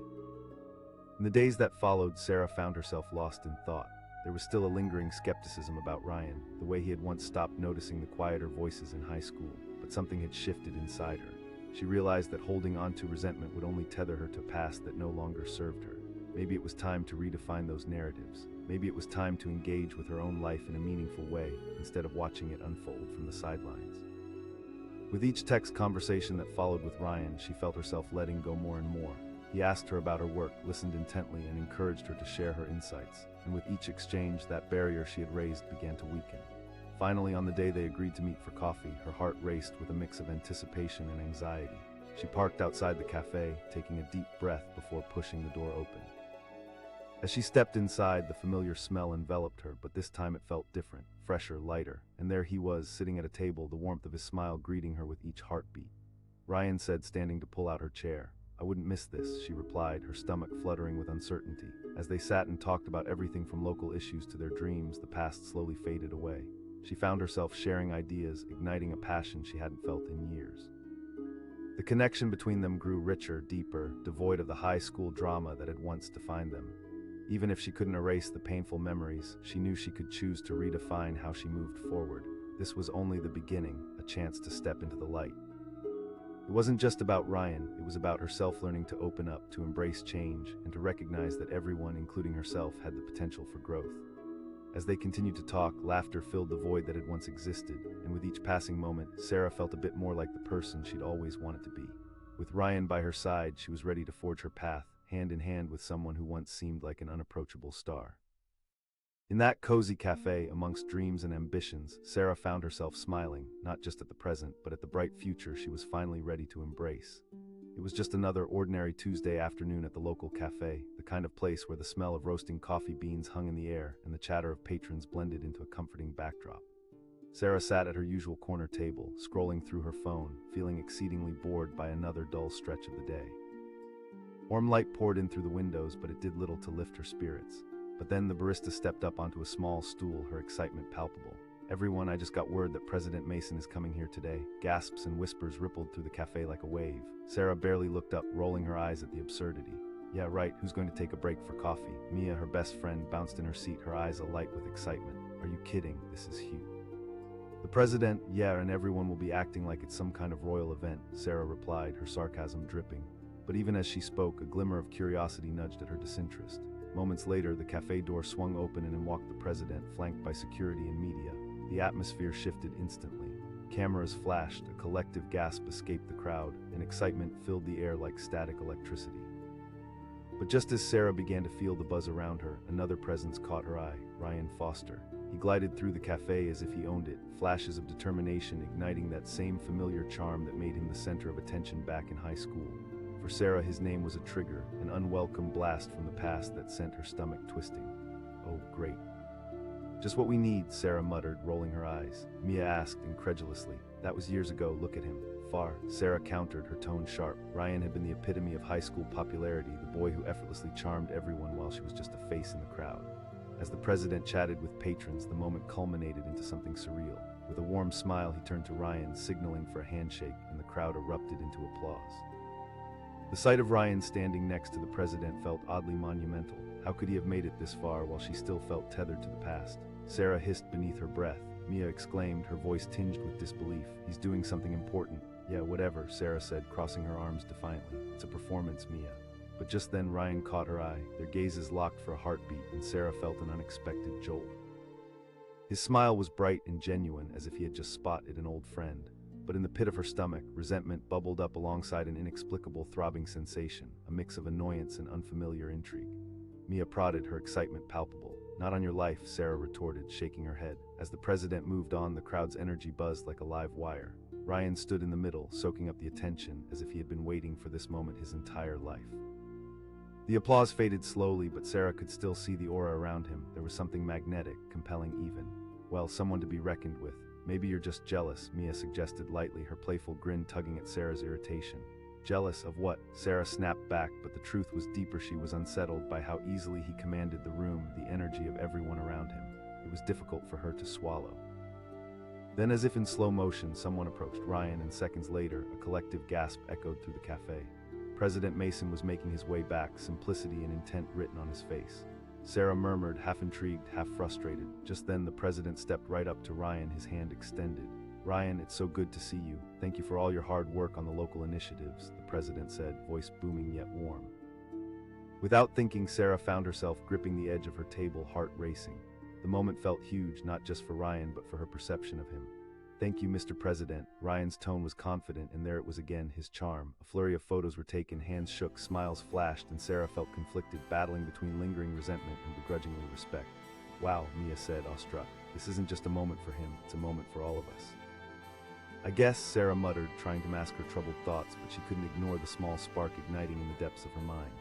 In the days that followed, Sarah found herself lost in thought. There was still a lingering skepticism about Ryan, the way he had once stopped noticing the quieter voices in high school, but something had shifted inside her. She realized that holding on to resentment would only tether her to a past that no longer served her. Maybe it was time to redefine those narratives. Maybe it was time to engage with her own life in a meaningful way, instead of watching it unfold from the sidelines. With each text conversation that followed with Ryan, she felt herself letting go more and more. He asked her about her work, listened intently, and encouraged her to share her insights. And with each exchange, that barrier she had raised began to weaken. Finally, on the day they agreed to meet for coffee, her heart raced with a mix of anticipation and anxiety. She parked outside the cafe, taking a deep breath before pushing the door open. As she stepped inside, the familiar smell enveloped her, but this time it felt different, fresher, lighter. And there he was, sitting at a table, the warmth of his smile greeting her with each heartbeat. Ryan said, standing to pull out her chair. "I wouldn't miss this," she replied, her stomach fluttering with uncertainty. As they sat and talked about everything from local issues to their dreams, the past slowly faded away. She found herself sharing ideas, igniting a passion she hadn't felt in years. The connection between them grew richer, deeper, devoid of the high school drama that had once defined them. Even if she couldn't erase the painful memories, she knew she could choose to redefine how she moved forward. This was only the beginning, a chance to step into the light. It wasn't just about Ryan, it was about herself learning to open up, to embrace change, and to recognize that everyone, including herself, had the potential for growth. As they continued to talk, laughter filled the void that had once existed, and with each passing moment, Sarah felt a bit more like the person she'd always wanted to be. With Ryan by her side, she was ready to forge her path, hand in hand with someone who once seemed like an unapproachable star. In that cozy cafe, amongst dreams and ambitions, Sarah found herself smiling, not just at the present, but at the bright future she was finally ready to embrace. It was just another ordinary Tuesday afternoon at the local cafe, the kind of place where the smell of roasting coffee beans hung in the air and the chatter of patrons blended into a comforting backdrop. Sarah sat at her usual corner table, scrolling through her phone, feeling exceedingly bored by another dull stretch of the day. Warm light poured in through the windows, but it did little to lift her spirits. But then the barista stepped up onto a small stool, her excitement palpable. "Everyone, I just got word that President Mason is coming here today." Gasps and whispers rippled through the cafe like a wave. Sarah barely looked up, rolling her eyes at the absurdity. "Yeah, right, who's going to take a break for coffee?" Mia, her best friend, bounced in her seat, her eyes alight with excitement. "Are you kidding? This is huge." "The president, yeah, and everyone will be acting like it's some kind of royal event," Sarah replied, her sarcasm dripping. But even as she spoke, a glimmer of curiosity nudged at her disinterest. Moments later, the cafe door swung open and in walked the president, flanked by security and media. The atmosphere shifted instantly. Cameras flashed, a collective gasp escaped the crowd, and excitement filled the air like static electricity. But just as Sarah began to feel the buzz around her, another presence caught her eye, Ryan Foster. He glided through the cafe as if he owned it, flashes of determination igniting that same familiar charm that made him the center of attention back in high school. For Sarah, his name was a trigger, an unwelcome blast from the past that sent her stomach twisting. "Oh, great. Just what we need," Sarah muttered, rolling her eyes. Mia asked incredulously, "That was years ago, look at him." "Far," Sarah countered, her tone sharp. Ryan had been the epitome of high school popularity, the boy who effortlessly charmed everyone while she was just a face in the crowd. As the president chatted with patrons, the moment culminated into something surreal. With a warm smile, he turned to Ryan, signaling for a handshake, and the crowd erupted into applause. The sight of Ryan standing next to the president felt oddly monumental. How could he have made it this far while she still felt tethered to the past? Sarah hissed beneath her breath. Mia exclaimed, her voice tinged with disbelief. He's doing something important. Yeah, whatever, Sarah said, crossing her arms defiantly. It's a performance, Mia. But just then Ryan caught her eye. Their gazes locked for a heartbeat, and Sarah felt an unexpected jolt. His smile was bright and genuine, as if he had just spotted an old friend. But in the pit of her stomach, resentment bubbled up alongside an inexplicable throbbing sensation, a mix of annoyance and unfamiliar intrigue. Mia prodded, her excitement palpable. Not on your life, Sarah retorted, shaking her head. As the president moved on, the crowd's energy buzzed like a live wire. Ryan stood in the middle, soaking up the attention, as if he had been waiting for this moment his entire life. The applause faded slowly, but Sarah could still see the aura around him. There was something magnetic, compelling even. Well, someone to be reckoned with. Maybe you're just jealous, Mia suggested lightly, her playful grin tugging at Sarah's irritation. Jealous of what? Sarah snapped back, but the truth was deeper. She was unsettled by how easily he commanded the room, the energy of everyone around him. It was difficult for her to swallow. Then, as if in slow motion, someone approached Ryan, and seconds later, a collective gasp echoed through the cafe. President Mason was making his way back, simplicity and intent written on his face. Sarah murmured, half intrigued, half frustrated. Just then, the president stepped right up to Ryan, his hand extended. Ryan, it's so good to see you. Thank you for all your hard work on the local initiatives, the president said, voice booming yet warm. Without thinking, Sarah found herself gripping the edge of her table, heart racing. The moment felt huge, not just for Ryan, but for her perception of him. Thank you, Mr. President. Ryan's tone was confident, and there it was again, his charm. A flurry of photos were taken, hands shook, smiles flashed, and Sarah felt conflicted, battling between lingering resentment and begrudgingly respect. Wow, Mia said, awestruck. This isn't just a moment for him, it's a moment for all of us. I guess, Sarah muttered, trying to mask her troubled thoughts, but she couldn't ignore the small spark igniting in the depths of her mind.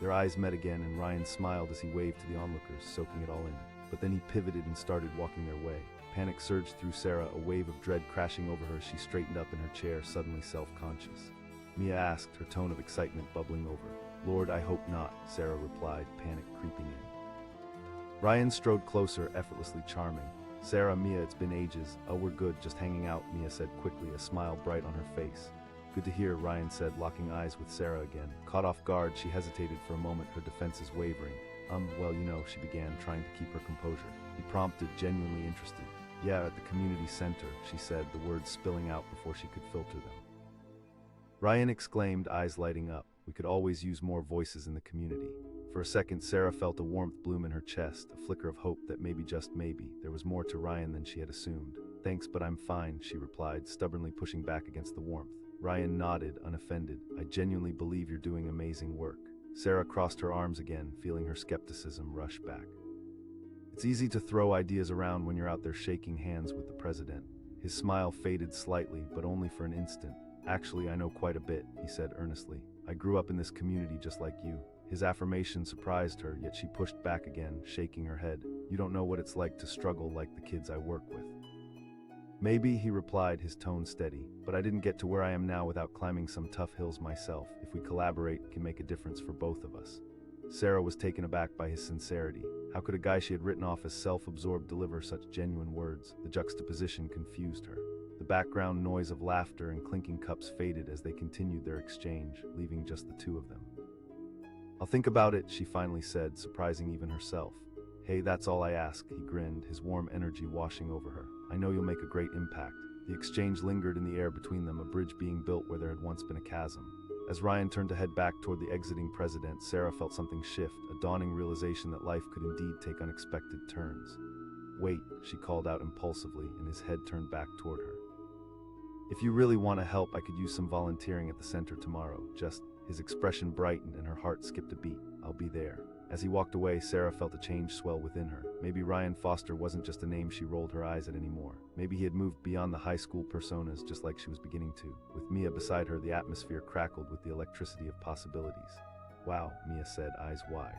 Their eyes met again, and Ryan smiled as he waved to the onlookers, soaking it all in. But then he pivoted and started walking their way. Panic surged through Sarah, a wave of dread crashing over her. She straightened up in her chair, suddenly self-conscious. Mia asked, her tone of excitement bubbling over. Lord, I hope not, Sarah replied, panic creeping in. Ryan strode closer, effortlessly charming. Sarah, Mia, it's been ages. Oh, we're good, just hanging out, Mia said quickly, a smile bright on her face. Good to hear, Ryan said, locking eyes with Sarah again. Caught off guard, she hesitated for a moment, her defenses wavering. Well, you know, she began, trying to keep her composure. He prompted, genuinely interested. Yeah, at the community center, she said, the words spilling out before she could filter them. Ryan exclaimed, eyes lighting up. We could always use more voices in the community. For a second, Sarah felt a warmth bloom in her chest, a flicker of hope that maybe, just maybe, there was more to Ryan than she had assumed. Thanks, but I'm fine, she replied, stubbornly pushing back against the warmth. Ryan nodded, unoffended. I genuinely believe you're doing amazing work. Sarah crossed her arms again, feeling her skepticism rush back. It's easy to throw ideas around when you're out there shaking hands with the president. His smile faded slightly, but only for an instant. Actually, I know quite a bit, he said earnestly. I grew up in this community just like you. His affirmation surprised her, yet she pushed back again, shaking her head. You don't know what it's like to struggle like the kids I work with. Maybe, he replied, his tone steady, but I didn't get to where I am now without climbing some tough hills myself. If we collaborate, it can make a difference for both of us. Sarah was taken aback by his sincerity. How could a guy she had written off as self-absorbed deliver such genuine words? The juxtaposition confused her. The background noise of laughter and clinking cups faded as they continued their exchange, leaving just the two of them. I'll think about it, she finally said, surprising even herself. Hey, that's all I ask, he grinned, his warm energy washing over her. I know you'll make a great impact. The exchange lingered in the air between them, a bridge being built where there had once been a chasm. As Ryan turned to head back toward the exiting president, Sarah felt something shift, a dawning realization that life could indeed take unexpected turns. Wait, she called out impulsively, and his head turned back toward her. If you really want to help, I could use some volunteering at the center tomorrow. His expression brightened and her heart skipped a beat. I'll be there. As he walked away, Sarah felt a change swell within her. Maybe Ryan Foster wasn't just a name she rolled her eyes at anymore. Maybe he had moved beyond the high school personas, just like she was beginning to. With Mia beside her, the atmosphere crackled with the electricity of possibilities. Wow, Mia said, eyes wide.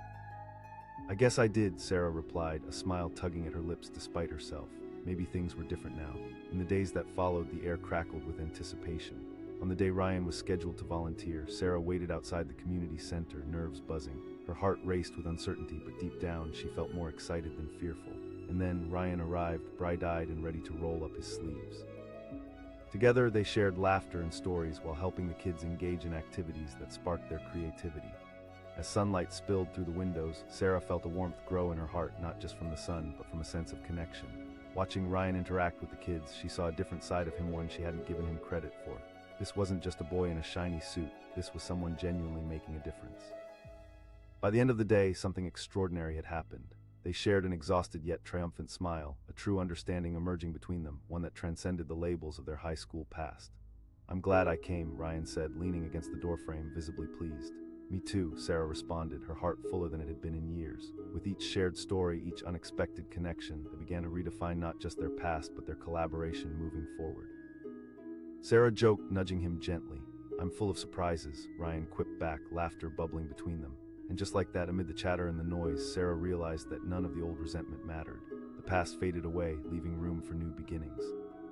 I guess I did, Sarah replied, a smile tugging at her lips despite herself. Maybe things were different now. In the days that followed, the air crackled with anticipation. On the day Ryan was scheduled to volunteer, Sarah waited outside the community center, nerves buzzing. Her heart raced with uncertainty, but deep down, she felt more excited than fearful. And then Ryan arrived, bright-eyed and ready to roll up his sleeves. Together, they shared laughter and stories while helping the kids engage in activities that sparked their creativity. As sunlight spilled through the windows, Sarah felt a warmth grow in her heart, not just from the sun, but from a sense of connection. Watching Ryan interact with the kids, she saw a different side of him, one she hadn't given him credit for. This wasn't just a boy in a shiny suit, this was someone genuinely making a difference. By the end of the day, something extraordinary had happened. They shared an exhausted yet triumphant smile, a true understanding emerging between them, one that transcended the labels of their high school past. "I'm glad I came," Ryan said, leaning against the doorframe, visibly pleased. "Me too," Sarah responded, her heart fuller than it had been in years. With each shared story, each unexpected connection, they began to redefine not just their past, but their collaboration moving forward. Sarah joked, nudging him gently. "I'm full of surprises," Ryan quipped back, laughter bubbling between them. And just like that, amid the chatter and the noise, Sarah realized that none of the old resentment mattered. The past faded away, leaving room for new beginnings.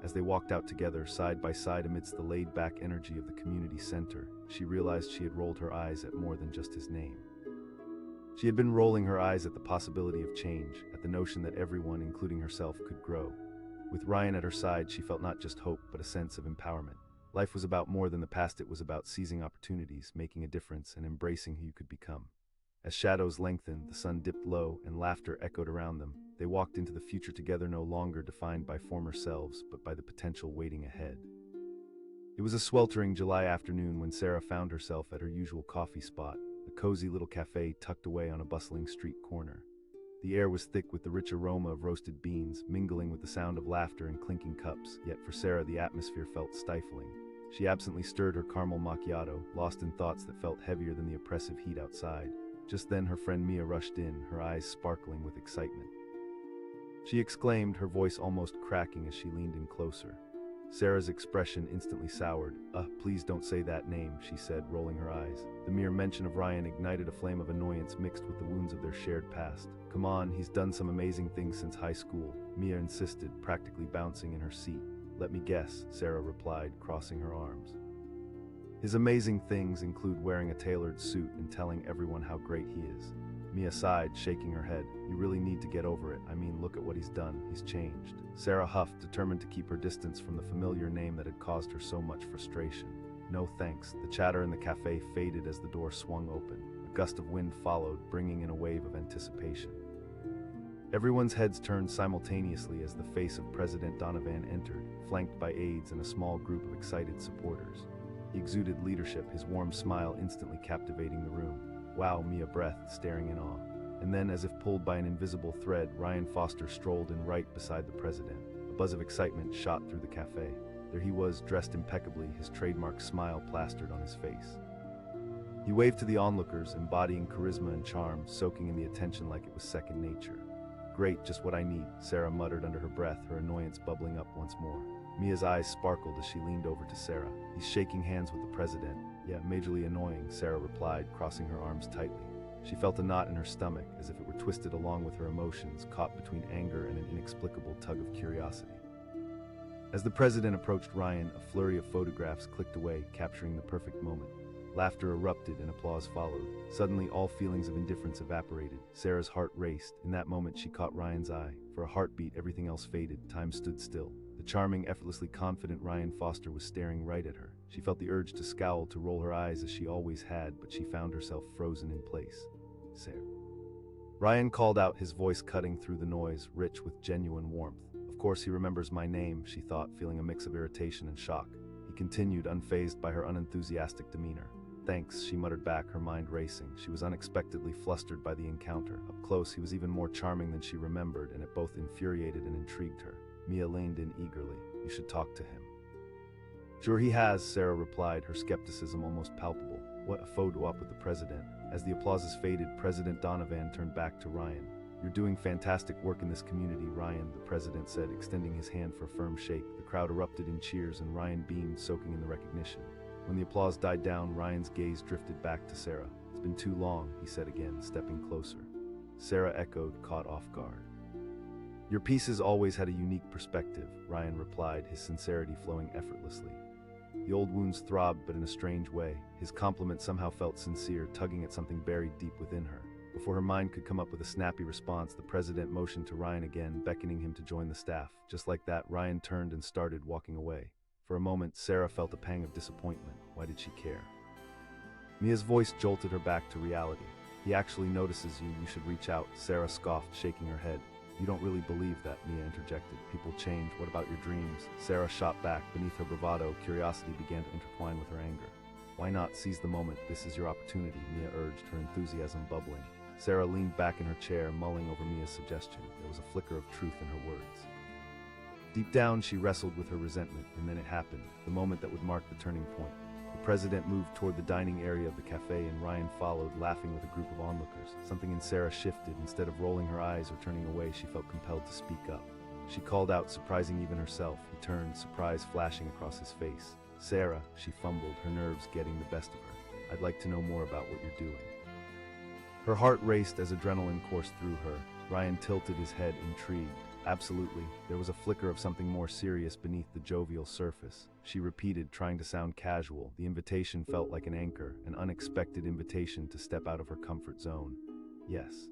As they walked out together, side by side amidst the laid-back energy of the community center, she realized she had rolled her eyes at more than just his name. She had been rolling her eyes at the possibility of change, at the notion that everyone, including herself, could grow. With Ryan at her side, she felt not just hope, but a sense of empowerment. Life was about more than the past, it was about seizing opportunities, making a difference, and embracing who you could become. As shadows lengthened, the sun dipped low, and laughter echoed around them. They walked into the future together, no longer defined by former selves, but by the potential waiting ahead. It was a sweltering July afternoon when Sarah found herself at her usual coffee spot, a cozy little café tucked away on a bustling street corner. The air was thick with the rich aroma of roasted beans, mingling with the sound of laughter and clinking cups, yet for Sarah the atmosphere felt stifling. She absently stirred her caramel macchiato, lost in thoughts that felt heavier than the oppressive heat outside. Just then her friend Mia rushed in, her eyes sparkling with excitement. She exclaimed, her voice almost cracking as she leaned in closer. Sarah's expression instantly soured. Please don't say that name," she said, rolling her eyes. The mere mention of Ryan ignited a flame of annoyance mixed with the wounds of their shared past. "Come on, he's done some amazing things since high school," Mia insisted, practically bouncing in her seat. "Let me guess," Sarah replied, crossing her arms. "His amazing things include wearing a tailored suit and telling everyone how great he is." Mia sighed, shaking her head. "You really need to get over it. I mean, look at what he's done. He's changed." Sarah huffed, determined to keep her distance from the familiar name that had caused her so much frustration. "No thanks." The chatter in the cafe faded as the door swung open. A gust of wind followed, bringing in a wave of anticipation. Everyone's heads turned simultaneously as the face of President Donovan entered, flanked by aides and a small group of excited supporters. He exuded leadership, his warm smile instantly captivating the room. "Wow," Mia breathed, staring in awe. And then, as if pulled by an invisible thread, Ryan Foster strolled in right beside the president. A buzz of excitement shot through the cafe. There he was, dressed impeccably, his trademark smile plastered on his face. He waved to the onlookers, embodying charisma and charm, soaking in the attention like it was second nature. "Great, just what I need," Sarah muttered under her breath, her annoyance bubbling up once more. Mia's eyes sparkled as she leaned over to Sarah. "He's shaking hands with the president." "Yeah, majorly annoying," Sarah replied, crossing her arms tightly. She felt a knot in her stomach, as if it were twisted along with her emotions, caught between anger and an inexplicable tug of curiosity. As the president approached Ryan, a flurry of photographs clicked away, capturing the perfect moment. Laughter erupted and applause followed. Suddenly, all feelings of indifference evaporated. Sarah's heart raced. In that moment, she caught Ryan's eye. For a heartbeat, everything else faded. Time stood still. The charming, effortlessly confident Ryan Foster was staring right at her. She felt the urge to scowl, to roll her eyes as she always had, but she found herself frozen in place. "Sarah." Ryan called out, his voice cutting through the noise, rich with genuine warmth. "Of course he remembers my name," she thought, feeling a mix of irritation and shock. He continued, unfazed by her unenthusiastic demeanor. "Thanks," she muttered back, her mind racing. She was unexpectedly flustered by the encounter. Up close, he was even more charming than she remembered, and it both infuriated and intrigued her. Mia leaned in eagerly. "You should talk to him." "Sure he has," Sarah replied, her skepticism almost palpable. "What, a photo op with the president?" As the applauses faded, President Donovan turned back to Ryan. "You're doing fantastic work in this community, Ryan," the president said, extending his hand for a firm shake. The crowd erupted in cheers, and Ryan beamed, soaking in the recognition. When the applause died down, Ryan's gaze drifted back to Sarah. "It's been too long," he said again, stepping closer. Sarah echoed, caught off guard. "Your pieces always had a unique perspective," Ryan replied, his sincerity flowing effortlessly. The old wounds throbbed, but in a strange way. His compliment somehow felt sincere, tugging at something buried deep within her. Before her mind could come up with a snappy response, the president motioned to Ryan again, beckoning him to join the staff. Just like that, Ryan turned and started walking away. For a moment, Sarah felt a pang of disappointment. Why did she care? Mia's voice jolted her back to reality. He actually notices you. You should reach out, Sarah scoffed, shaking her head. You don't really believe that, Mia interjected. People change. What about your dreams? Sarah shot back. Beneath her bravado, curiosity began to intertwine with her anger. Why not seize the moment? This is your opportunity, Mia urged, her enthusiasm bubbling. Sarah leaned back in her chair, mulling over Mia's suggestion. There was a flicker of truth in her words. Deep down, she wrestled with her resentment, and then it happened, the moment that would mark the turning point. The president moved toward the dining area of the cafe, and Ryan followed, laughing with a group of onlookers. Something in Sarah shifted. Instead of rolling her eyes or turning away, she felt compelled to speak up. She called out, surprising even herself. He turned, surprise flashing across his face. Sarah, she fumbled, her nerves getting the best of her. I'd like to know more about what you're doing. Her heart raced as adrenaline coursed through her. Ryan tilted his head, intrigued. Absolutely. There was a flicker of something more serious beneath the jovial surface. She repeated, trying to sound casual. The invitation felt like an anchor, an unexpected invitation to step out of her comfort zone. Yes.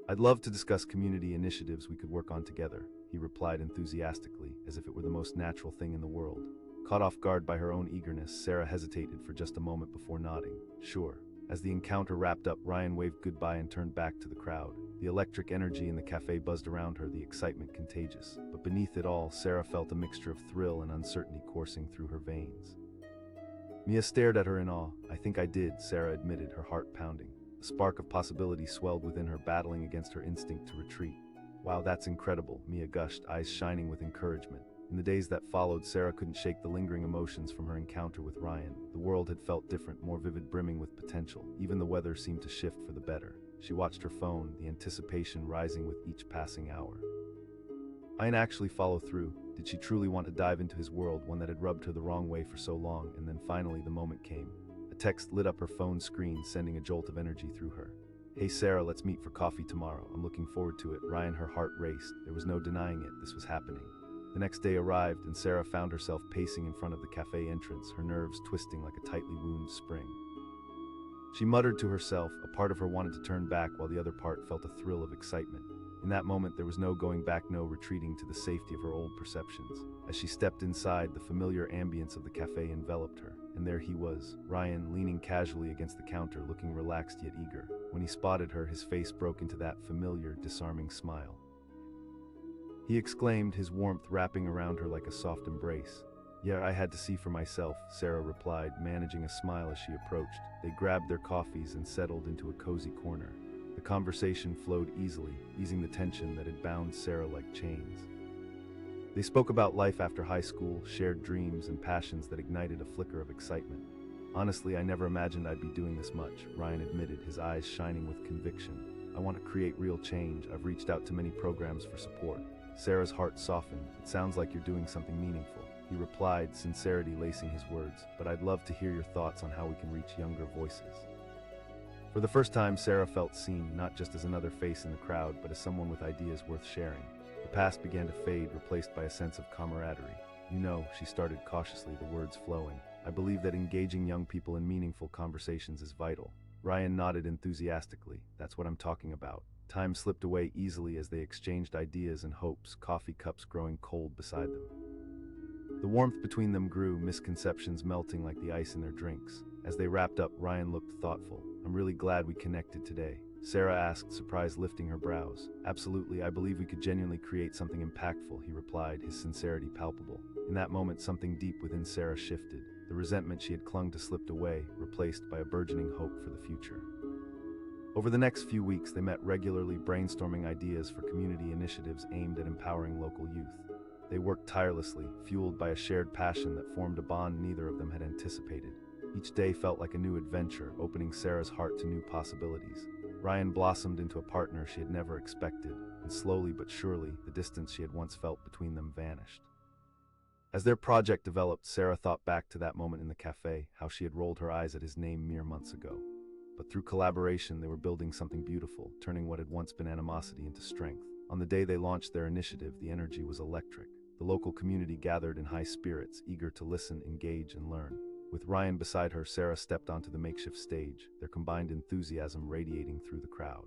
I'd love to discuss community initiatives we could work on together, he replied enthusiastically, as if it were the most natural thing in the world. Caught off guard by her own eagerness, Sarah hesitated for just a moment before nodding. Sure. As the encounter wrapped up, Ryan waved goodbye and turned back to the crowd. The electric energy in the cafe buzzed around her, the excitement contagious. But beneath it all, Sarah felt a mixture of thrill and uncertainty coursing through her veins. Mia stared at her in awe. I think I did, Sarah admitted, her heart pounding. A spark of possibility swelled within her, battling against her instinct to retreat. Wow, that's incredible, Mia gushed, eyes shining with encouragement. In the days that followed, Sarah couldn't shake the lingering emotions from her encounter with Ryan. The world had felt different, more vivid, brimming with potential. Even the weather seemed to shift for the better. She watched her phone, the anticipation rising with each passing hour. Ryan actually followed through. Did she truly want to dive into his world, one that had rubbed her the wrong way for so long? And then finally the moment came. A text lit up her phone screen, sending a jolt of energy through her. Hey Sarah, let's meet for coffee tomorrow. I'm looking forward to it. Ryan, her heart raced. There was no denying it. This was happening. The next day arrived, and Sarah found herself pacing in front of the cafe entrance, her nerves twisting like a tightly wounded spring. She muttered to herself. A part of her wanted to turn back, while the other part felt a thrill of excitement. In that moment, there was no going back, no retreating to the safety of her old perceptions. As she stepped inside, the familiar ambience of the cafe enveloped her. And there he was, Ryan, leaning casually against the counter, looking relaxed yet eager. When he spotted her, his face broke into that familiar, disarming smile. He exclaimed, his warmth wrapping around her like a soft embrace. Yeah, I had to see for myself, Sarah replied, managing a smile as she approached. They grabbed their coffees and settled into a cozy corner. The conversation flowed easily, easing the tension that had bound Sarah like chains. They spoke about life after high school, shared dreams and passions that ignited a flicker of excitement. Honestly, I never imagined I'd be doing this much, Ryan admitted, his eyes shining with conviction. I want to create real change. I've reached out to many programs for support. Sarah's heart softened. It sounds like you're doing something meaningful, he replied, sincerity lacing his words. But I'd love to hear your thoughts on how we can reach younger voices. For the first time, Sarah felt seen, not just as another face in the crowd, but as someone with ideas worth sharing. The past began to fade, replaced by a sense of camaraderie. You know, she started cautiously, the words flowing. I believe that engaging young people in meaningful conversations is vital. Ryan nodded enthusiastically. That's what I'm talking about. Time slipped away easily as they exchanged ideas and hopes, coffee cups growing cold beside them. The warmth between them grew, misconceptions melting like the ice in their drinks. As they wrapped up, Ryan looked thoughtful. I'm really glad we connected today, Sarah asked, surprise lifting her brows. Absolutely, I believe we could genuinely create something impactful, he replied, his sincerity palpable. In that moment, something deep within Sarah shifted. The resentment she had clung to slipped away, replaced by a burgeoning hope for the future. Over the next few weeks, they met regularly, brainstorming ideas for community initiatives aimed at empowering local youth. They worked tirelessly, fueled by a shared passion that formed a bond neither of them had anticipated. Each day felt like a new adventure, opening Sarah's heart to new possibilities. Ryan blossomed into a partner she had never expected, and slowly but surely, the distance she had once felt between them vanished. As their project developed, Sarah thought back to that moment in the cafe, how she had rolled her eyes at his name mere months ago. But through collaboration, they were building something beautiful, turning what had once been animosity into strength. On the day they launched their initiative, the energy was electric. The local community gathered in high spirits, eager to listen, engage, and learn. With Ryan beside her, Sarah stepped onto the makeshift stage, their combined enthusiasm radiating through the crowd.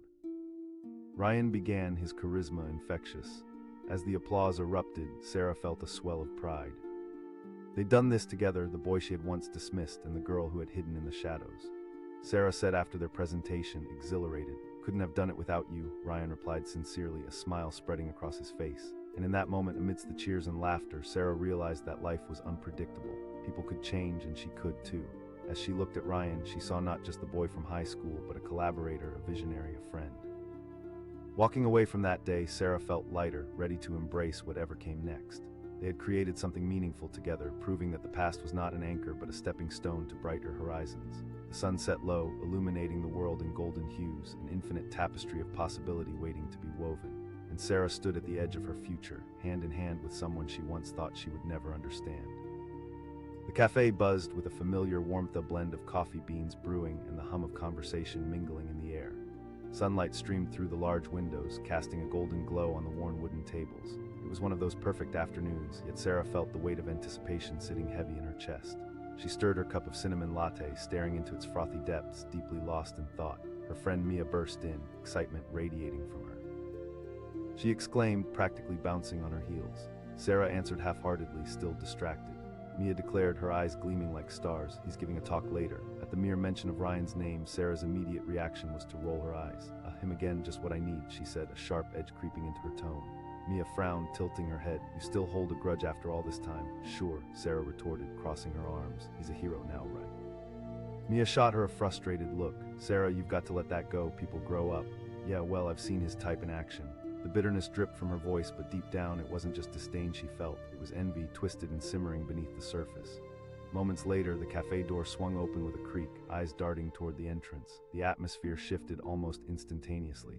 Ryan began, his charisma infectious. As the applause erupted, Sarah felt a swell of pride. They'd done this together, the boy she had once dismissed and the girl who had hidden in the shadows. Sarah said after their presentation, exhilarated. "Couldn't have done it without you," Ryan replied sincerely, a smile spreading across his face. And in that moment, amidst the cheers and laughter, Sarah realized that life was unpredictable. People could change, and she could too. As she looked at Ryan, she saw not just the boy from high school, but a collaborator, a visionary, a friend. Walking away from that day, Sarah felt lighter, ready to embrace whatever came next. They had created something meaningful together, proving that the past was not an anchor but a stepping stone to brighter horizons. The sun set low, illuminating the world in golden hues, an infinite tapestry of possibility waiting to be woven. And Sarah stood at the edge of her future, hand in hand with someone she once thought she would never understand. The cafe buzzed with a familiar warmth, a blend of coffee beans brewing and the hum of conversation mingling in the air. Sunlight streamed through the large windows, casting a golden glow on the worn wooden tables. It was one of those perfect afternoons, yet Sarah felt the weight of anticipation sitting heavy in her chest. She stirred her cup of cinnamon latte, staring into its frothy depths, deeply lost in thought. Her friend Mia burst in, excitement radiating from her. She exclaimed, practically bouncing on her heels. Sarah answered half-heartedly, still distracted. Mia declared, her eyes gleaming like stars, "He's giving a talk later." At the mere mention of Ryan's name, Sarah's immediate reaction was to roll her eyes. Him again, just what I need," she said, a sharp edge creeping into her tone. Mia frowned, tilting her head. "You still hold a grudge after all this time?" "Sure," Sarah retorted, crossing her arms. "He's a hero now, right?" Mia shot her a frustrated look. "Sarah, you've got to let that go. People grow up." "Yeah, well, I've seen his type in action." The bitterness dripped from her voice, but deep down it wasn't just disdain she felt. It was envy, twisted and simmering beneath the surface. Moments later, the cafe door swung open with a creak, eyes darting toward the entrance. The atmosphere shifted almost instantaneously.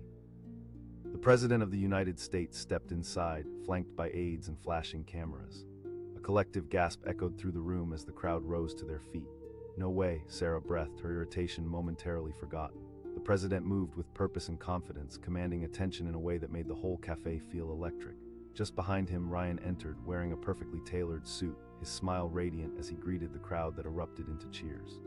The President of the United States stepped inside, flanked by aides and flashing cameras. A collective gasp echoed through the room as the crowd rose to their feet. "No way," Sarah breathed, her irritation momentarily forgotten. The president moved with purpose and confidence, commanding attention in a way that made the whole cafe feel electric. Just behind him, Ryan entered, wearing a perfectly tailored suit, his smile radiant as he greeted the crowd that erupted into cheers.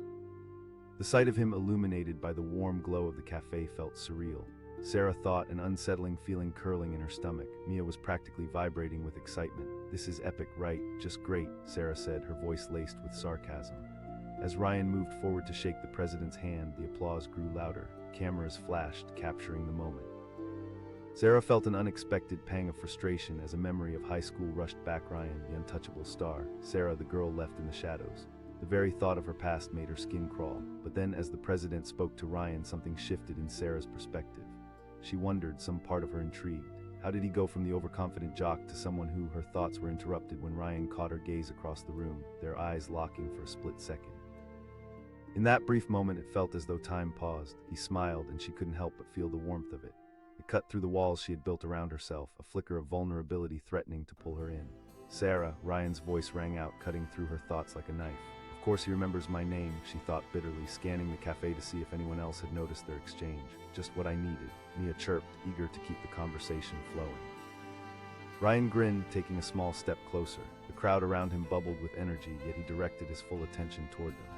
The sight of him illuminated by the warm glow of the cafe felt surreal. Sarah thought, an unsettling feeling curling in her stomach. Mia was practically vibrating with excitement. "This is epic, right? Just great," Sarah said, her voice laced with sarcasm. As Ryan moved forward to shake the president's hand, the applause grew louder. Cameras flashed, capturing the moment. Sarah felt an unexpected pang of frustration as a memory of high school rushed back. Ryan, the untouchable star. Sarah, the girl left in the shadows. The very thought of her past made her skin crawl. But then, as the president spoke to Ryan, something shifted in Sarah's perspective. She wondered, some part of her intrigued. How did he go from the overconfident jock to someone who her thoughts were interrupted when Ryan caught her gaze across the room, their eyes locking for a split second? In that brief moment, it felt as though time paused. He smiled, and she couldn't help but feel the warmth of it. It cut through the walls she had built around herself, a flicker of vulnerability threatening to pull her in. "Sarah," Ryan's voice rang out, cutting through her thoughts like a knife. "Of course he remembers my name," she thought bitterly, scanning the cafe to see if anyone else had noticed their exchange. "Just what I needed," Mia chirped, eager to keep the conversation flowing. Ryan grinned, taking a small step closer. The crowd around him bubbled with energy, yet he directed his full attention toward them.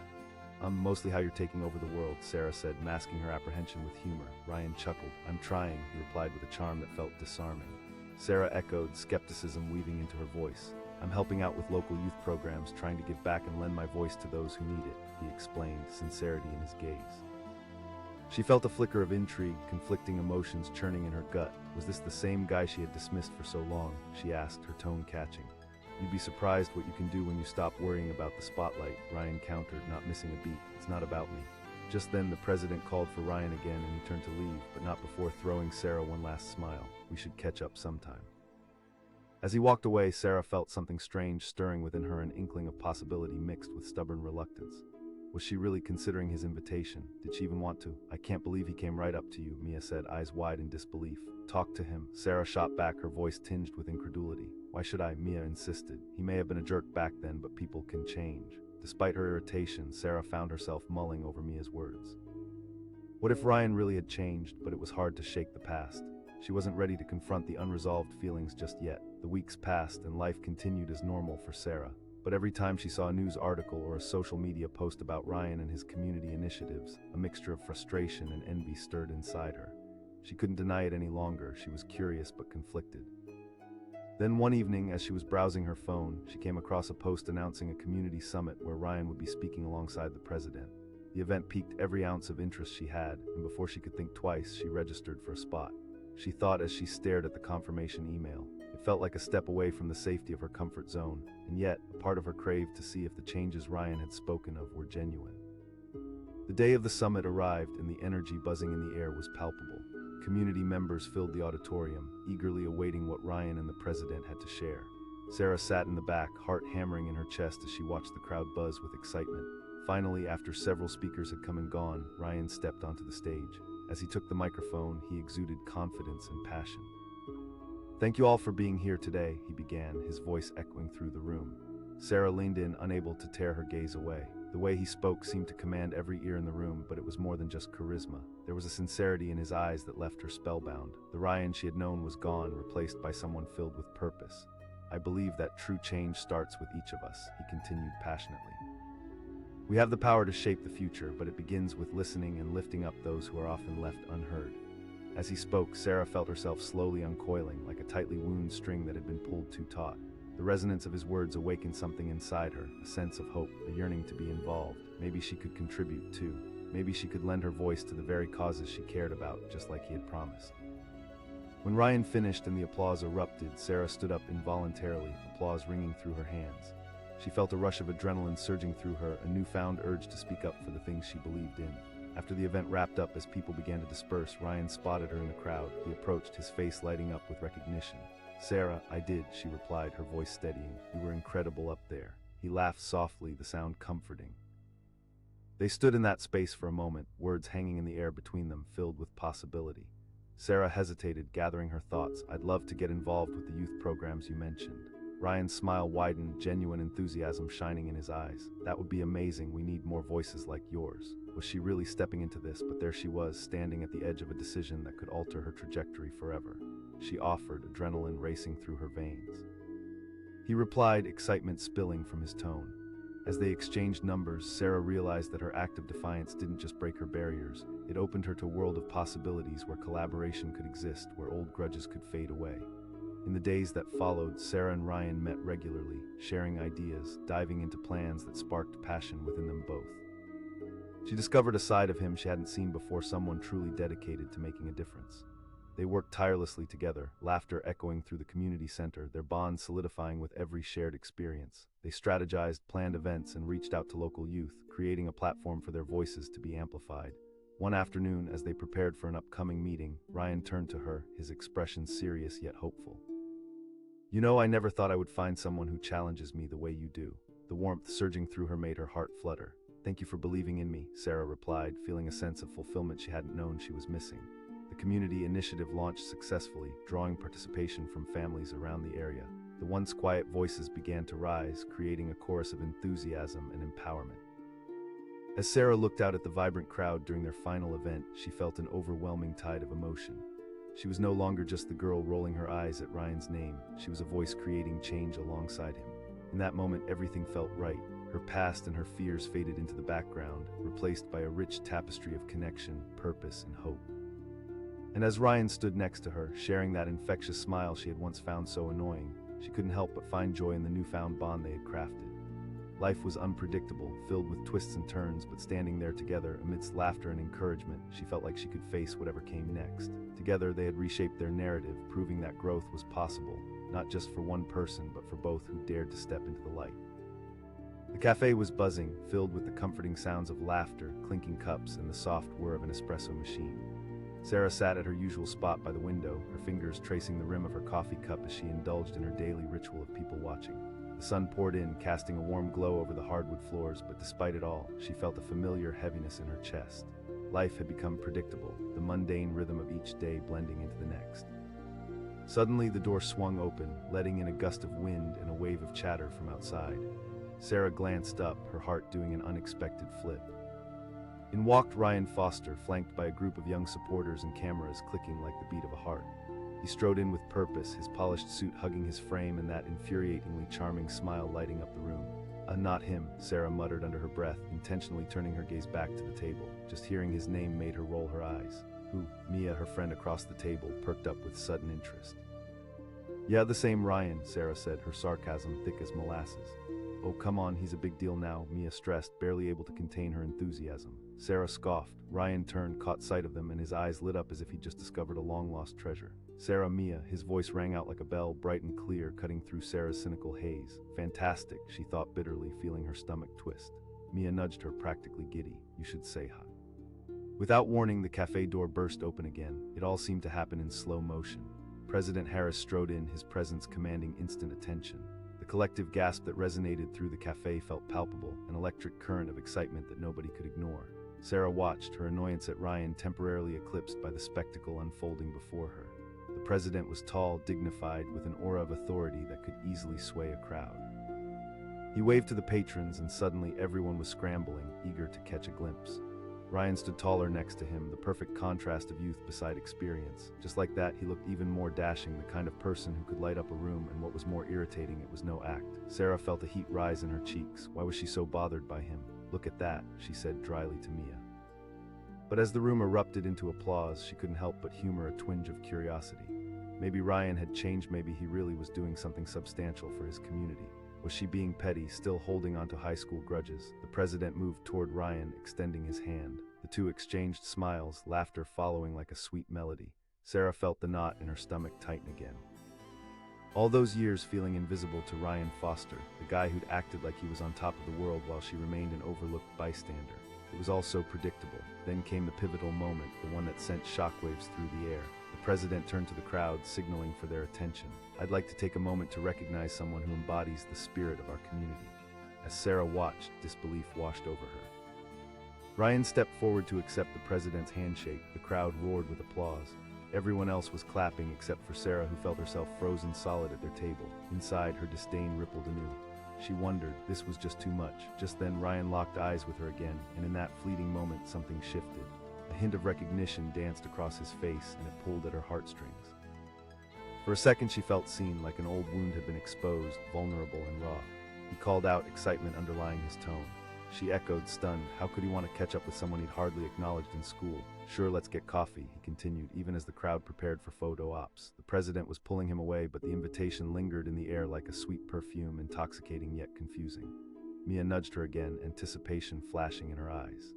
Mostly how you're taking over the world," Sarah said, masking her apprehension with humor. Ryan chuckled. "I'm trying," he replied with a charm that felt disarming. Sarah echoed, skepticism weaving into her voice. "I'm helping out with local youth programs, trying to give back and lend my voice to those who need it," he explained, sincerity in his gaze. She felt a flicker of intrigue, conflicting emotions churning in her gut. Was this the same guy she had dismissed for so long? She asked, her tone catching. "You'd be surprised what you can do when you stop worrying about the spotlight," Ryan countered, not missing a beat. "It's not about me." Just then, the president called for Ryan again, and he turned to leave, but not before throwing Sarah one last smile. "We should catch up sometime." As he walked away, Sarah felt something strange stirring within her, an inkling of possibility mixed with stubborn reluctance. Was she really considering his invitation? Did she even want to? "I can't believe he came right up to you," Mia said, eyes wide in disbelief. "Talk to him," Sarah shot back, her voice tinged with incredulity. "Why should I?" Mia insisted. "He may have been a jerk back then, but people can change." Despite her irritation, Sarah found herself mulling over Mia's words. What if Ryan really had changed, but it was hard to shake the past? She wasn't ready to confront the unresolved feelings just yet. The weeks passed and life continued as normal for Sarah. But every time she saw a news article or a social media post about Ryan and his community initiatives, a mixture of frustration and envy stirred inside her. She couldn't deny it any longer. She was curious but conflicted. Then one evening, as she was browsing her phone, she came across a post announcing a community summit where Ryan would be speaking alongside the president. The event piqued every ounce of interest she had, and before she could think twice, she registered for a spot. She thought as she stared at the confirmation email. It felt like a step away from the safety of her comfort zone, and yet, a part of her craved to see if the changes Ryan had spoken of were genuine. The day of the summit arrived, and the energy buzzing in the air was palpable. Community members filled the auditorium, eagerly awaiting what Ryan and the president had to share. Sarah sat in the back, heart hammering in her chest as she watched the crowd buzz with excitement. Finally, after several speakers had come and gone, Ryan stepped onto the stage. As he took the microphone, he exuded confidence and passion. "Thank you all for being here today," he began, his voice echoing through the room. Sarah leaned in, unable to tear her gaze away. The way he spoke seemed to command every ear in the room, but it was more than just charisma. There was a sincerity in his eyes that left her spellbound. The Ryan she had known was gone, replaced by someone filled with purpose. "I believe that true change starts with each of us," he continued passionately. "We have the power to shape the future, but it begins with listening and lifting up those who are often left unheard." As he spoke, Sarah felt herself slowly uncoiling, like a tightly wound string that had been pulled too taut. The resonance of his words awakened something inside her, a sense of hope, a yearning to be involved. Maybe she could contribute too. Maybe she could lend her voice to the very causes she cared about, just like he had promised. When Ryan finished and the applause erupted, Sarah stood up involuntarily, applause ringing through her hands. She felt a rush of adrenaline surging through her, a newfound urge to speak up for the things she believed in. After the event wrapped up, as people began to disperse, Ryan spotted her in the crowd. He approached, his face lighting up with recognition. "Sarah, I did," she replied, her voice steadying. "You were incredible up there." He laughed softly, the sound comforting. They stood in that space for a moment, words hanging in the air between them, filled with possibility. Sarah hesitated, gathering her thoughts. "I'd love to get involved with the youth programs you mentioned." Ryan's smile widened, genuine enthusiasm shining in his eyes. "That would be amazing. We need more voices like yours." Was she really stepping into this? But there she was, standing at the edge of a decision that could alter her trajectory forever. She offered, adrenaline racing through her veins. He replied, excitement spilling from his tone. As they exchanged numbers, Sarah realized that her act of defiance didn't just break her barriers. It opened her to a world of possibilities where collaboration could exist, where old grudges could fade away. In the days that followed, Sarah and Ryan met regularly, sharing ideas, diving into plans that sparked passion within them both. She discovered a side of him she hadn't seen before, someone truly dedicated to making a difference. They worked tirelessly together, laughter echoing through the community center, their bond solidifying with every shared experience. They strategized, planned events, and reached out to local youth, creating a platform for their voices to be amplified. One afternoon, as they prepared for an upcoming meeting, Ryan turned to her, his expression serious yet hopeful. "You know, I never thought I would find someone who challenges me the way you do." The warmth surging through her made her heart flutter. "Thank you for believing in me," Sarah replied, feeling a sense of fulfillment she hadn't known she was missing. The community initiative launched successfully, drawing participation from families around the area. The once quiet voices began to rise, creating a chorus of enthusiasm and empowerment. As Sarah looked out at the vibrant crowd during their final event, she felt an overwhelming tide of emotion. She was no longer just the girl rolling her eyes at Ryan's name. She was a voice creating change alongside him. In that moment, everything felt right. Her past and her fears faded into the background, replaced by a rich tapestry of connection, purpose, and hope. And as Ryan stood next to her, sharing that infectious smile she had once found so annoying, she couldn't help but find joy in the newfound bond they had crafted. Life was unpredictable, filled with twists and turns, but standing there together, amidst laughter and encouragement, she felt like she could face whatever came next. Together, they had reshaped their narrative, proving that growth was possible, not just for one person, but for both who dared to step into the light. The cafe was buzzing, filled with the comforting sounds of laughter, clinking cups, and the soft whir of an espresso machine. Sarah sat at her usual spot by the window, her fingers tracing the rim of her coffee cup as she indulged in her daily ritual of people watching. The sun poured in, casting a warm glow over the hardwood floors, but despite it all, she felt a familiar heaviness in her chest. Life had become predictable, the mundane rhythm of each day blending into the next. Suddenly, the door swung open, letting in a gust of wind and a wave of chatter from outside. Sarah glanced up, her heart doing an unexpected flip. In walked Ryan Foster, flanked by a group of young supporters and cameras clicking like the beat of a heart. He strode in with purpose, his polished suit hugging his frame and that infuriatingly charming smile lighting up the room. Not him," Sarah muttered under her breath, intentionally turning her gaze back to the table. Just hearing his name made her roll her eyes. "Who?" Mia, her friend across the table, perked up with sudden interest. "Yeah, the same Ryan," Sarah said, her sarcasm thick as molasses. "Oh, come on, he's a big deal now," Mia stressed, barely able to contain her enthusiasm. Sarah scoffed. Ryan turned, caught sight of them, and his eyes lit up as if he'd just discovered a long-lost treasure. "Sarah, Mia," his voice rang out like a bell, bright and clear, cutting through Sarah's cynical haze. "Fantastic," she thought bitterly, feeling her stomach twist. Mia nudged her, practically giddy. "You should say hi." Without warning, the cafe door burst open again. It all seemed to happen in slow motion. President Harris strode in, his presence commanding instant attention. The collective gasp that resonated through the cafe felt palpable, an electric current of excitement that nobody could ignore. Sarah watched, her annoyance at Ryan temporarily eclipsed by the spectacle unfolding before her. The president was tall, dignified, with an aura of authority that could easily sway a crowd. He waved to the patrons, and suddenly everyone was scrambling, eager to catch a glimpse. Ryan stood taller next to him, the perfect contrast of youth beside experience. Just like that, he looked even more dashing, the kind of person who could light up a room, and what was more irritating, it was no act. Sarah felt a heat rise in her cheeks. Why was she so bothered by him? "Look at that," she said dryly to Mia. But as the room erupted into applause, she couldn't help but humor a twinge of curiosity. Maybe Ryan had changed, maybe he really was doing something substantial for his community. Was she being petty, still holding on to high school grudges? The president moved toward Ryan, extending his hand. The two exchanged smiles, laughter following like a sweet melody. Sarah felt the knot in her stomach tighten again. All those years feeling invisible to Ryan Foster, the guy who'd acted like he was on top of the world while she remained an overlooked bystander. It was all so predictable. Then came the pivotal moment, the one that sent shockwaves through the air. The president turned to the crowd, signaling for their attention. "I'd like to take a moment to recognize someone who embodies the spirit of our community." As Sarah watched, disbelief washed over her. Ryan stepped forward to accept the president's handshake. The crowd roared with applause. Everyone else was clapping except for Sarah, who felt herself frozen solid at their table. Inside, her disdain rippled anew. She wondered, this was just too much. Just then, Ryan locked eyes with her again, and in that fleeting moment, something shifted. A hint of recognition danced across his face, and it pulled at her heartstrings. For a second, she felt seen, like an old wound had been exposed, vulnerable and raw. He called out, excitement underlying his tone. She echoed, stunned. How could he want to catch up with someone he'd hardly acknowledged in school? "Sure, let's get coffee," he continued, even as the crowd prepared for photo ops. The president was pulling him away, but the invitation lingered in the air like a sweet perfume, intoxicating yet confusing. Mia nudged her again, anticipation flashing in her eyes.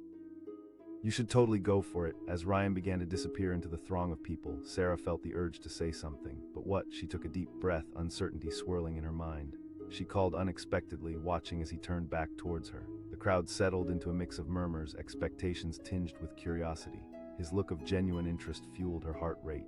"You should totally go for it." As Ryan began to disappear into the throng of people, Sarah felt the urge to say something. But what? She took a deep breath, uncertainty swirling in her mind. She called unexpectedly, watching as he turned back towards her. The crowd settled into a mix of murmurs, expectations tinged with curiosity. His look of genuine interest fueled her heart rate.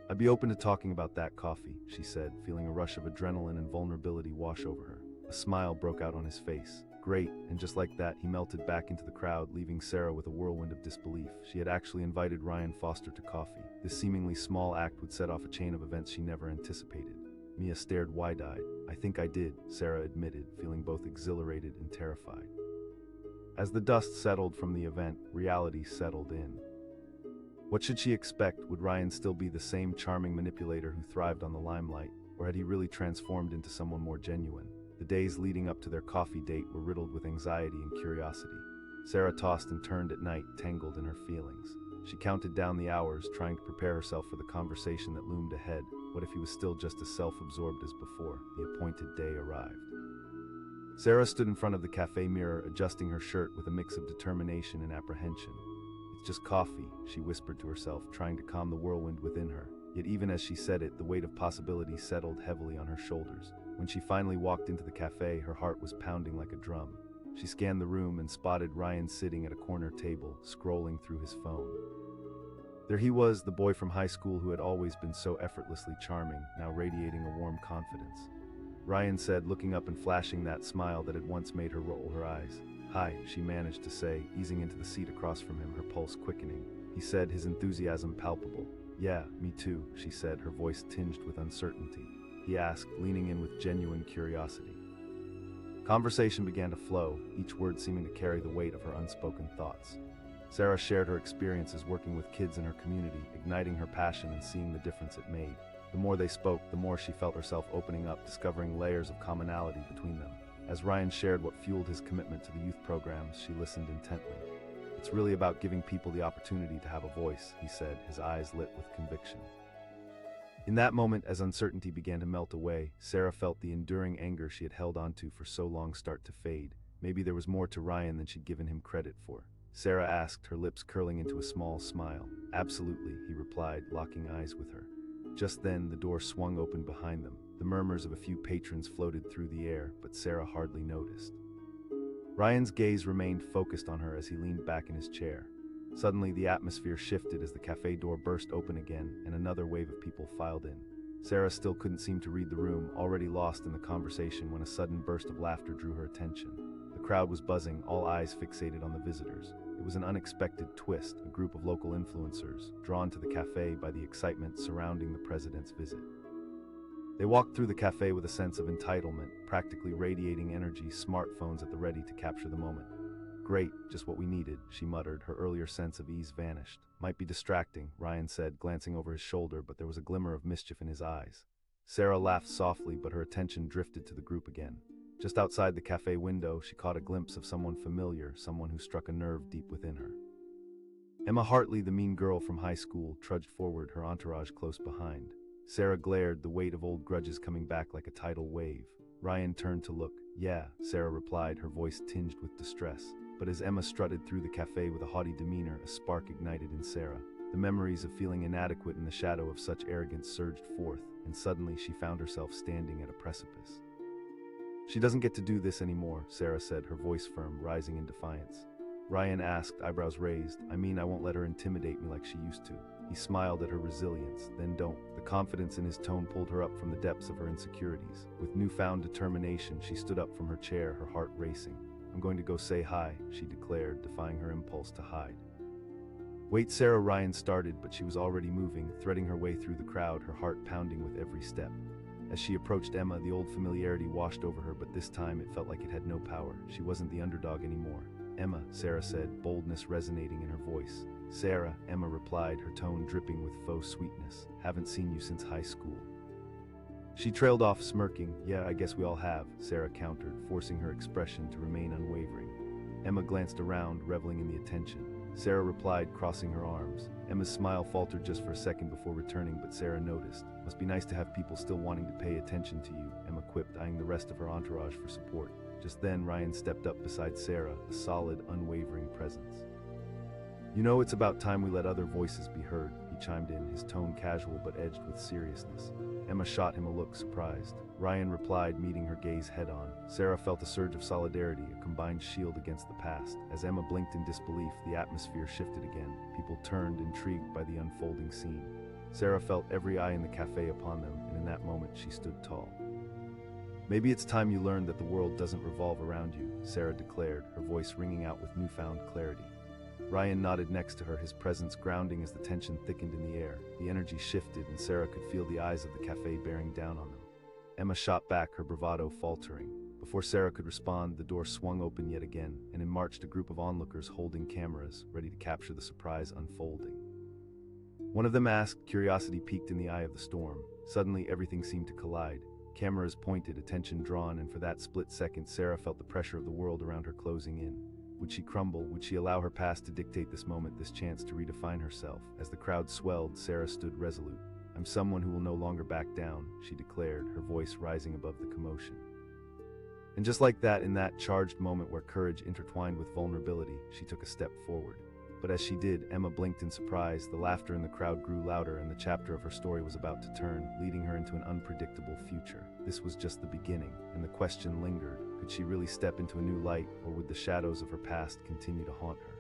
I'd be open to talking about that coffee," she said, feeling a rush of adrenaline and vulnerability wash over her. A smile broke out on his face. "Great," and just like that, he melted back into the crowd, leaving Sarah with a whirlwind of disbelief. She had actually invited Ryan Foster to coffee. This seemingly small act would set off a chain of events she never anticipated. Mia stared wide-eyed. "I think I did," Sarah admitted, feeling both exhilarated and terrified. As the dust settled from the event, reality settled in. What should she expect? Would Ryan still be the same charming manipulator who thrived on the limelight, or had he really transformed into someone more genuine? The days leading up to their coffee date were riddled with anxiety and curiosity. Sarah tossed and turned at night, tangled in her feelings. She counted down the hours, trying to prepare herself for the conversation that loomed ahead. What if he was still just as self-absorbed as before? The appointed day arrived. Sarah stood in front of the cafe mirror, adjusting her shirt with a mix of determination and apprehension. "It's just coffee," she whispered to herself, trying to calm the whirlwind within her. Yet even as she said it, the weight of possibility settled heavily on her shoulders. When she finally walked into the cafe, her heart was pounding like a drum. She scanned the room and spotted Ryan sitting at a corner table, scrolling through his phone. There he was, the boy from high school who had always been so effortlessly charming, now radiating a warm confidence. Ryan said, looking up and flashing that smile that had once made her roll her eyes. "Hi," she managed to say, easing into the seat across from him, her pulse quickening. He said, his enthusiasm palpable. "Yeah, me too," she said, her voice tinged with uncertainty. He asked, leaning in with genuine curiosity. Conversation began to flow, each word seeming to carry the weight of her unspoken thoughts. Sarah shared her experiences working with kids in her community, igniting her passion and seeing the difference it made. The more they spoke, the more she felt herself opening up, discovering layers of commonality between them. As Ryan shared what fueled his commitment to the youth programs, she listened intently. "It's really about giving people the opportunity to have a voice," he said, his eyes lit with conviction. In that moment, as uncertainty began to melt away, Sarah felt the enduring anger she had held onto for so long start to fade. Maybe there was more to Ryan than she'd given him credit for. Sarah asked, her lips curling into a small smile. "Absolutely," he replied, locking eyes with her. Just then, the door swung open behind them. The murmurs of a few patrons floated through the air, but Sarah hardly noticed. Ryan's gaze remained focused on her as he leaned back in his chair. Suddenly, the atmosphere shifted as the cafe door burst open again, and another wave of people filed in. Sarah still couldn't seem to read the room, already lost in the conversation when a sudden burst of laughter drew her attention. The crowd was buzzing, all eyes fixated on the visitors. It was an unexpected twist, a group of local influencers, drawn to the cafe by the excitement surrounding the president's visit. They walked through the cafe with a sense of entitlement, practically radiating energy, smartphones at the ready to capture the moment. "Great, just what we needed," she muttered, her earlier sense of ease vanished. "Might be distracting," Ryan said, glancing over his shoulder, but there was a glimmer of mischief in his eyes. Sarah laughed softly, but her attention drifted to the group again. Just outside the cafe window, she caught a glimpse of someone familiar, someone who struck a nerve deep within her. Emma Hartley, the mean girl from high school, trudged forward, her entourage close behind. Sarah glared, the weight of old grudges coming back like a tidal wave. Ryan turned to look. "Yeah," Sarah replied, her voice tinged with distress. But as Emma strutted through the cafe with a haughty demeanor, a spark ignited in Sarah. The memories of feeling inadequate in the shadow of such arrogance surged forth, and suddenly she found herself standing at a precipice. "She doesn't get to do this anymore," Sarah said, her voice firm, rising in defiance. Ryan asked, eyebrows raised, I won't let her intimidate me like she used to." He smiled at her resilience. "Then don't." The confidence in his tone pulled her up from the depths of her insecurities. With newfound determination, she stood up from her chair, her heart racing. "I'm going to go say hi," she declared, defying her impulse to hide. "Wait, Sarah," Ryan started, but she was already moving, threading her way through the crowd, her heart pounding with every step. As she approached Emma, the old familiarity washed over her, but this time it felt like it had no power. She wasn't the underdog anymore. "Emma," Sarah said, boldness resonating in her voice. "Sarah," Emma replied, her tone dripping with faux sweetness. "Haven't seen you since high school." She trailed off, smirking. "Yeah, I guess we all have," Sarah countered, forcing her expression to remain unwavering. Emma glanced around, reveling in the attention. Sarah replied, crossing her arms. Emma's smile faltered just for a second before returning, but Sarah noticed. "Must be nice to have people still wanting to pay attention to you," Emma quipped, eyeing the rest of her entourage for support. Just then, Ryan stepped up beside Sarah, a solid, unwavering presence. "You know, it's about time we let other voices be heard," he chimed in, his tone casual but edged with seriousness. Emma shot him a look, surprised. Ryan replied, meeting her gaze head-on. Sarah felt a surge of solidarity, a combined shield against the past. As Emma blinked in disbelief, the atmosphere shifted again. People turned, intrigued by the unfolding scene. Sarah felt every eye in the cafe upon them, and in that moment she stood tall. "Maybe it's time you learned that the world doesn't revolve around you," Sarah declared, her voice ringing out with newfound clarity. Ryan nodded next to her, his presence grounding as the tension thickened in the air. The energy shifted, and Sarah could feel the eyes of the cafe bearing down on them. Emma shot back, her bravado faltering. Before Sarah could respond, the door swung open yet again, and in marched a group of onlookers holding cameras, ready to capture the surprise unfolding. One of them asked, curiosity peaked in the eye of the storm. Suddenly, everything seemed to collide. Cameras pointed, attention drawn, and for that split second, Sarah felt the pressure of the world around her closing in. Would she crumble? Would she allow her past to dictate this moment, this chance to redefine herself? As the crowd swelled, Sarah stood resolute. "I'm someone who will no longer back down," she declared, her voice rising above the commotion. And just like that, in that charged moment where courage intertwined with vulnerability, she took a step forward. But as she did, Emma blinked in surprise. The laughter in the crowd grew louder, and the chapter of her story was about to turn, leading her into an unpredictable future. This was just the beginning, and the question lingered. Could she really step into a new light, or would the shadows of her past continue to haunt her?